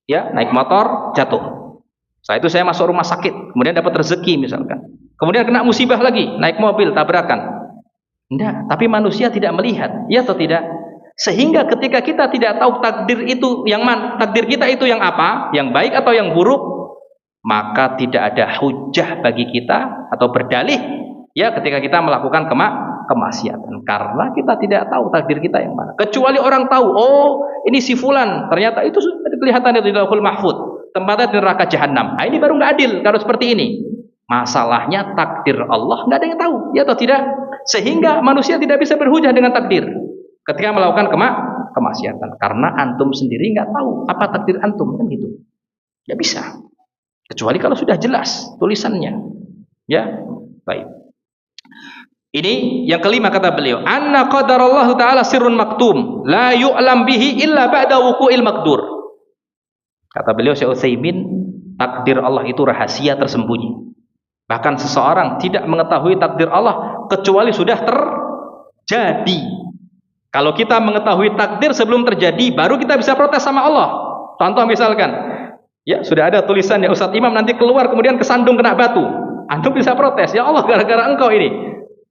ya naik motor jatuh. Setelah itu saya masuk rumah sakit, kemudian dapat rezeki misalkan. Kemudian kena musibah lagi, naik mobil tabrakan. Enggak, tapi manusia tidak melihat, iya atau tidak? Sehingga ketika kita tidak tahu takdir itu yang mana, takdir kita itu yang apa, yang baik atau yang buruk, maka tidak ada hujah bagi kita atau berdalih ya ketika kita melakukan kemaksiatan, karena kita tidak tahu takdir kita yang mana. Kecuali orang tahu, oh ini si fulan, ternyata itu sudah kelihatan di Lauhul Mahfuz, tempatnya di neraka jahanam. Nah, ini baru nggak adil kalau seperti ini. Masalahnya takdir Allah nggak ada yang tahu, ya atau tidak? Sehingga manusia tidak bisa berhujah dengan takdir ketika melakukan kemaksiatan, karena antum sendiri nggak tahu apa takdir antum, kan gitu. Nggak bisa. Kecuali kalau sudah jelas tulisannya. Ya, baik. Ini yang kelima kata beliau, anna qadarallahu ta'ala sirrun maktum, la yu'lam bihi illa ba'da wuqu'il maqdur. Kata beliau Syekh Utsaimin, takdir Allah itu rahasia tersembunyi. Bahkan seseorang tidak mengetahui takdir Allah kecuali sudah terjadi. Kalau kita mengetahui takdir sebelum terjadi, baru kita bisa protes sama Allah. Contoh misalkan, ya sudah ada tulisan ya Ustadz Imam nanti keluar kemudian kesandung kena batu. Antum bisa protes, ya Allah gara-gara engkau ini.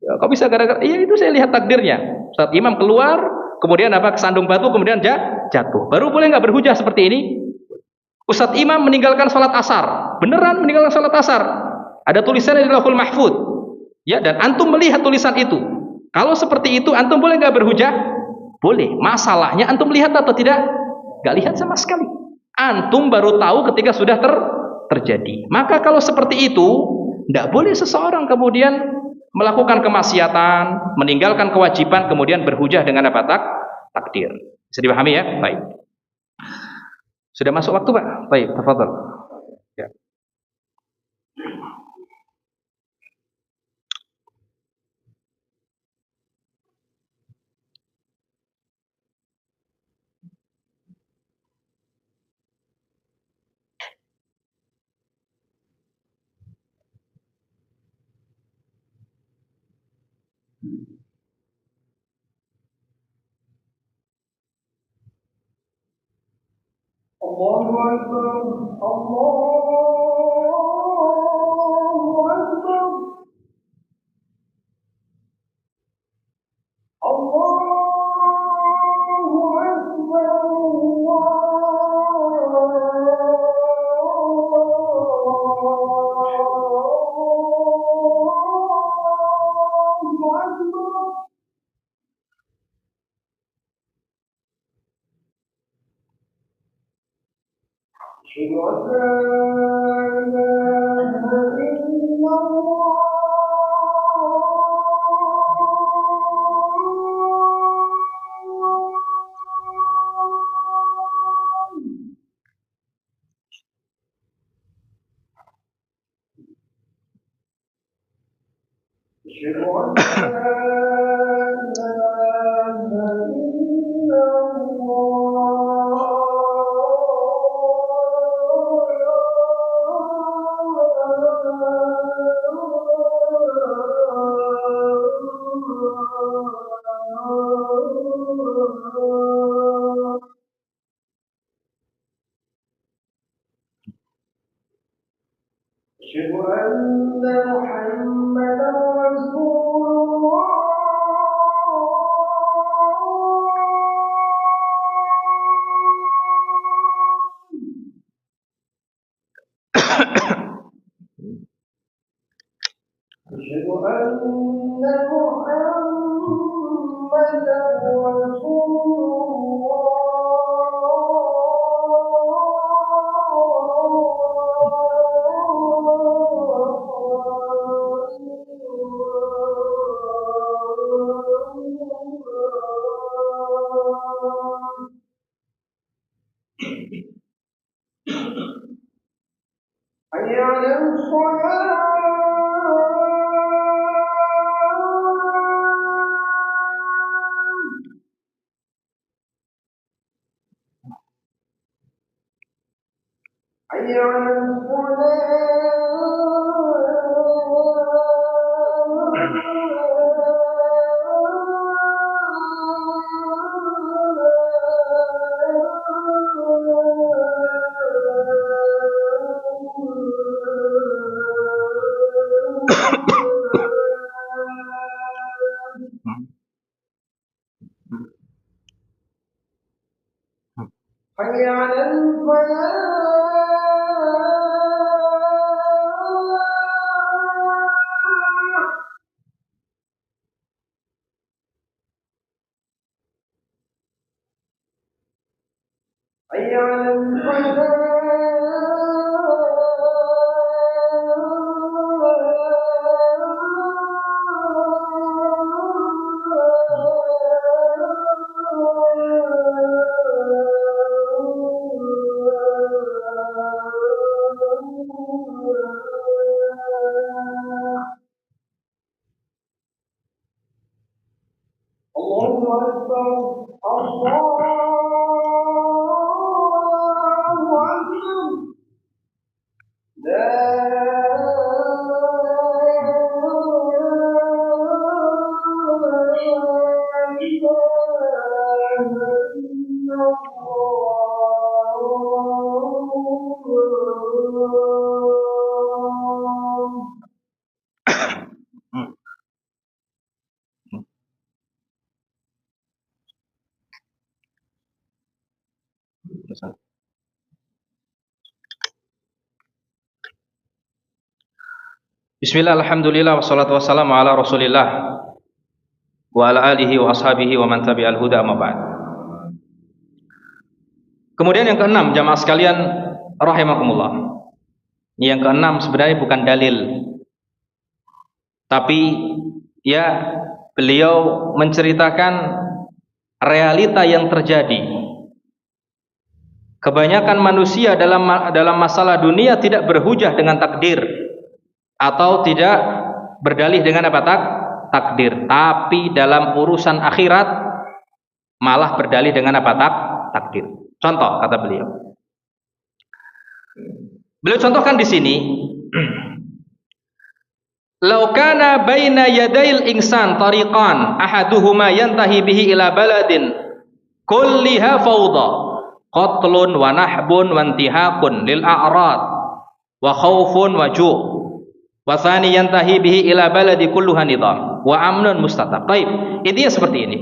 Ya, kau bisa gara-gara, iya itu saya lihat takdirnya. Ustadz Imam keluar, kemudian apa kesandung batu, kemudian jatuh. Baru boleh nggak berhujah seperti ini? Ustadz Imam meninggalkan sholat asar, beneran meninggalkan sholat asar. Ada tulisannya di Lauhul Mahfuz. Ya, dan antum melihat tulisan itu. Kalau seperti itu, antum boleh nggak berhujah? Boleh. Masalahnya antum lihat atau tidak? Nggak lihat sama sekali. Antum baru tahu ketika sudah terjadi. Maka kalau seperti itu, nggak boleh seseorang kemudian melakukan kemaksiatan, meninggalkan kewajiban, kemudian berhujah dengan apa? Takdir. Bisa dipahami ya? Baik. Sudah masuk waktu, Pak? Baik, tafadhol. Ya. Allahu Akbar, Allahu Akbar, Allahu Akbar, Allahu Akbar. أشهد أن لا إله إلا الله أشهد أن محمدا رسول الله. أشهد أن محمدا رسول الله. حي على الصلاة. حي على الصلاة. حي على الفلاح. حي على الفلاح. الله أكبر. الله أكبر. لا إله إلا الله. Bismillah, alhamdulillah, wassalatu wassalamu ala rasulillah wa ala alihi wa ashabihi wa man tabi'al huda amma ba'd. Kemudian yang keenam, jamaah sekalian rahimakumullah. Yang keenam sebenarnya bukan dalil, tapi ya beliau menceritakan realita yang terjadi. Kebanyakan manusia dalam masalah dunia tidak berhujah dengan takdir atau tidak berdalih dengan apa takdir, tapi dalam urusan akhirat malah berdalih dengan apa takdir. Contoh kata beliau. Beliau contohkan di sini, "Lau kana baina yadail insan tariqan ahaduhuma yantahi bihi ila baladin kulliha fawda qatlun wa nahbun wa intihakun lil a'rad wa khawfun wa ju' wa thani yantahi bihi ila baladi kulluha nidam wa amnun mustatab." Baik, intinya seperti ini.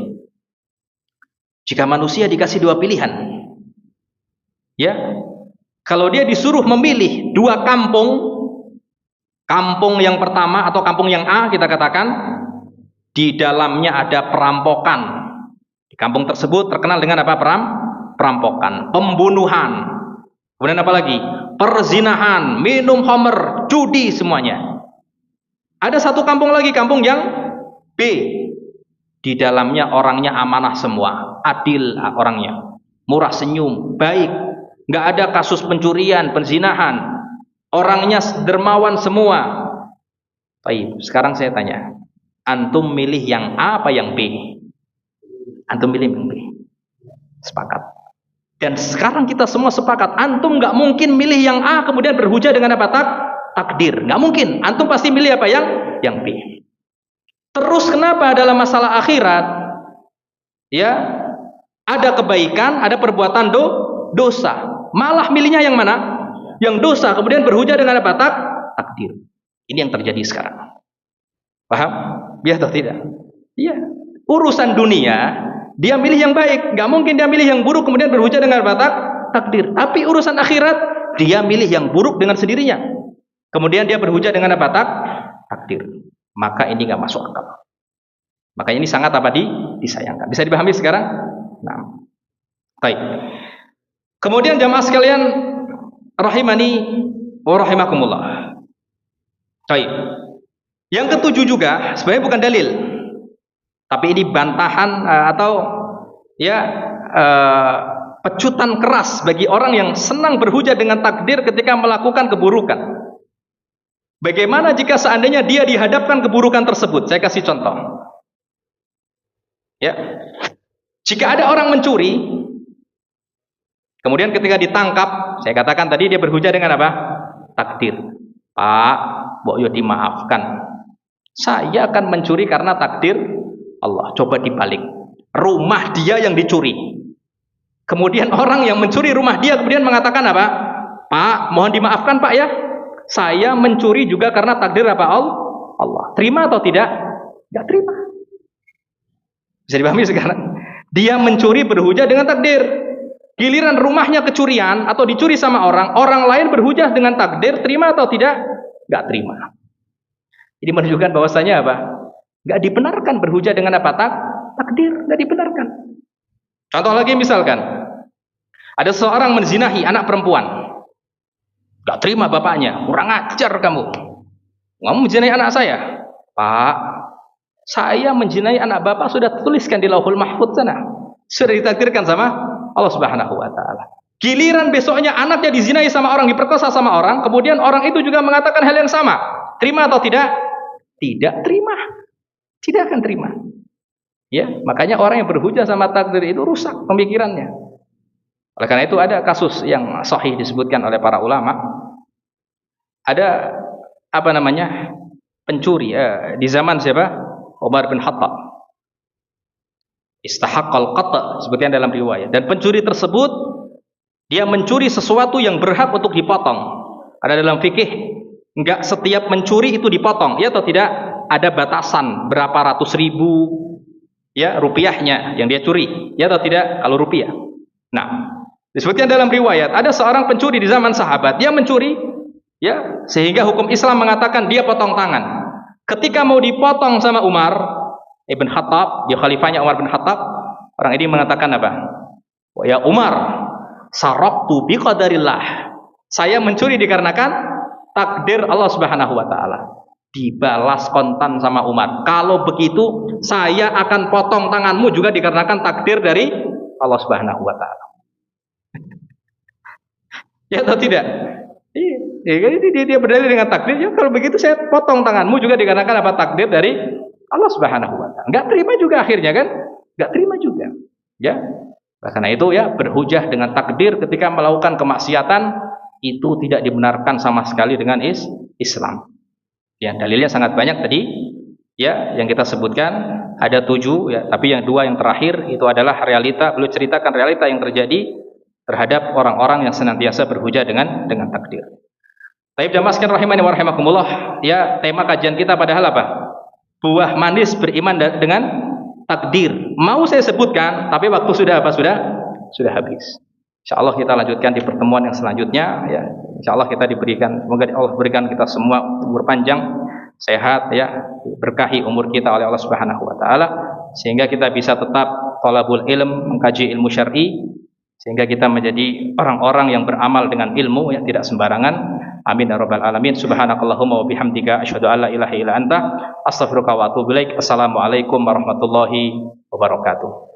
Jika manusia dikasih dua pilihan, ya, kalau dia disuruh memilih dua kampung, kampung yang pertama atau kampung yang A kita katakan, di dalamnya ada perampokan. Di kampung tersebut terkenal dengan apa? Perampokan, pembunuhan. Kemudian apa lagi? Perzinahan, minum khamr, judi, semuanya. Ada satu kampung lagi, kampung yang B. Di dalamnya orangnya amanah semua, adil orangnya, murah senyum, baik, nggak ada kasus pencurian, penzinahan, orangnya dermawan semua. Baik, sekarang saya tanya, Antum milih yang A apa yang B? Antum milih yang B. Sepakat. Dan sekarang kita semua sepakat, antum nggak mungkin milih yang A kemudian berhujah dengan apa? Takdir. Nggak mungkin. Antum pasti milih apa? Yang B. Terus kenapa dalam masalah akhirat, ya, ada kebaikan, ada perbuatan dosa, malah milihnya yang mana? Yang dosa, kemudian berhujah dengan apa? Takdir. Ini yang terjadi sekarang. Paham? Ya atau tidak? Iya. Urusan dunia, dia milih yang baik. Gak mungkin dia milih yang buruk kemudian berhujah dengan apa? Takdir. Tapi urusan akhirat, dia milih yang buruk dengan sendirinya. Kemudian dia berhujah dengan apa? Takdir. Maka ini gak masuk akal. Maka ini sangat apa? Disayangkan. Bisa dipahami sekarang? Nah. Baik. Kemudian jamaah sekalian, rahimani wa rahimakumullah. Baik. Yang ketujuh juga sebenarnya bukan dalil, tapi ini bantahan atau ya pecutan keras bagi orang yang senang berhujah dengan takdir ketika melakukan keburukan. Bagaimana jika seandainya dia dihadapkan keburukan tersebut? Saya kasih contoh. Ya. Jika ada orang mencuri, kemudian ketika ditangkap, saya katakan tadi dia berhujah dengan apa? Takdir. Pak, mbok yo dimaafkan. Saya akan mencuri karena takdir Allah. Coba dibalik. Rumah dia yang dicuri. Kemudian orang yang mencuri rumah dia kemudian mengatakan apa? Pak, mohon dimaafkan Pak ya. Saya mencuri juga karena takdir apa? Allah. Terima atau tidak? Tidak terima. Bisa dipahami sekarang? Dia mencuri berhujah dengan takdir. Giliran rumahnya kecurian atau dicuri sama orang, orang lain berhujah dengan takdir, terima atau tidak? Tidak terima. Ini menunjukkan bahwasanya apa? Nggak dibenarkan berhujah dengan apa? Takdir, nggak dibenarkan. Contoh lagi misalkan, ada seorang menzinahi anak perempuan. Nggak terima bapaknya, kurang ajar kamu. Kamu menzinahi anak saya. Pak, saya menzinahi anak bapak sudah tuliskan di Lauhul Mahfuz sana. Sudah ditakdirkan sama Allah Subhanahu wa taala. Giliran besoknya anaknya dizinai sama orang, diperkosa sama orang, kemudian orang itu juga mengatakan hal yang sama. Terima atau tidak? Tidak terima. Tidak akan terima. Ya, makanya orang yang berhujah sama takdir itu rusak pemikirannya. Oleh karena itu ada kasus yang sahih disebutkan oleh para ulama. Ada apa namanya? Pencuri di zaman siapa? Umar bin Khattab. Istahaqqal qata' sebutkan dalam riwayat. Dan pencuri tersebut dia mencuri sesuatu yang berhak untuk dipotong. Ada dalam fikih enggak setiap mencuri itu dipotong, ya atau tidak? Ada batasan berapa ratus ribu ya rupiahnya yang dia curi, ya atau tidak? Kalau rupiah. Nah, disebutkan dalam riwayat ada seorang pencuri di zaman sahabat, dia mencuri ya sehingga hukum Islam mengatakan dia potong tangan. Ketika mau dipotong sama Umar Ibn Khattab, dia khalifahnya Umar bin Khattab, orang ini mengatakan apa? Ya Umar, saraqtu biqadarillah. Saya mencuri dikarenakan takdir Allah Subhanahu wa taala. Dibalas kontan sama Umar. Kalau begitu, saya akan potong tanganmu juga dikarenakan takdir dari Allah Subhanahu wa taala. Ya atau tidak? Dia berdalil dengan takdir. Ya kalau begitu saya potong tanganmu juga dikarenakan apa? Takdir dari Allah Subhanahu wa taala. Enggak terima juga akhirnya kan? Enggak terima juga. Ya. Karena itu ya berhujah dengan takdir ketika melakukan kemaksiatan itu tidak dibenarkan sama sekali dengan Islam. Ya, dalilnya sangat banyak tadi. Ya, yang kita sebutkan ada 7 ya, tapi yang 2 yang terakhir itu adalah realita, beliau ceritakan realita yang terjadi terhadap orang-orang yang senantiasa berhujah dengan takdir. Taib jamaah sekalian rahimani wa rahimakumullah, ya tema kajian kita padahal apa? Buah manis beriman dengan takdir. Mau saya sebutkan, tapi waktu sudah habis. Insyaallah kita lanjutkan di pertemuan yang selanjutnya. Ya, insyaallah kita diberikan, semoga Allah berikan kita semua umur panjang, sehat, ya, berkahi umur kita oleh Allah Subhanahu wa taala, sehingga kita bisa tetap thalabul ilm, mengkaji ilmu syar'i, sehingga kita menjadi orang-orang yang beramal dengan ilmu yang tidak sembarangan. Amin ya rabbal alamin. Subhanakallahumma wa bihamdika asyhadu an la ilaha illa anta astaghfiruka wa atubu ilaik. Assalamualaikum warahmatullahi wabarakatuh.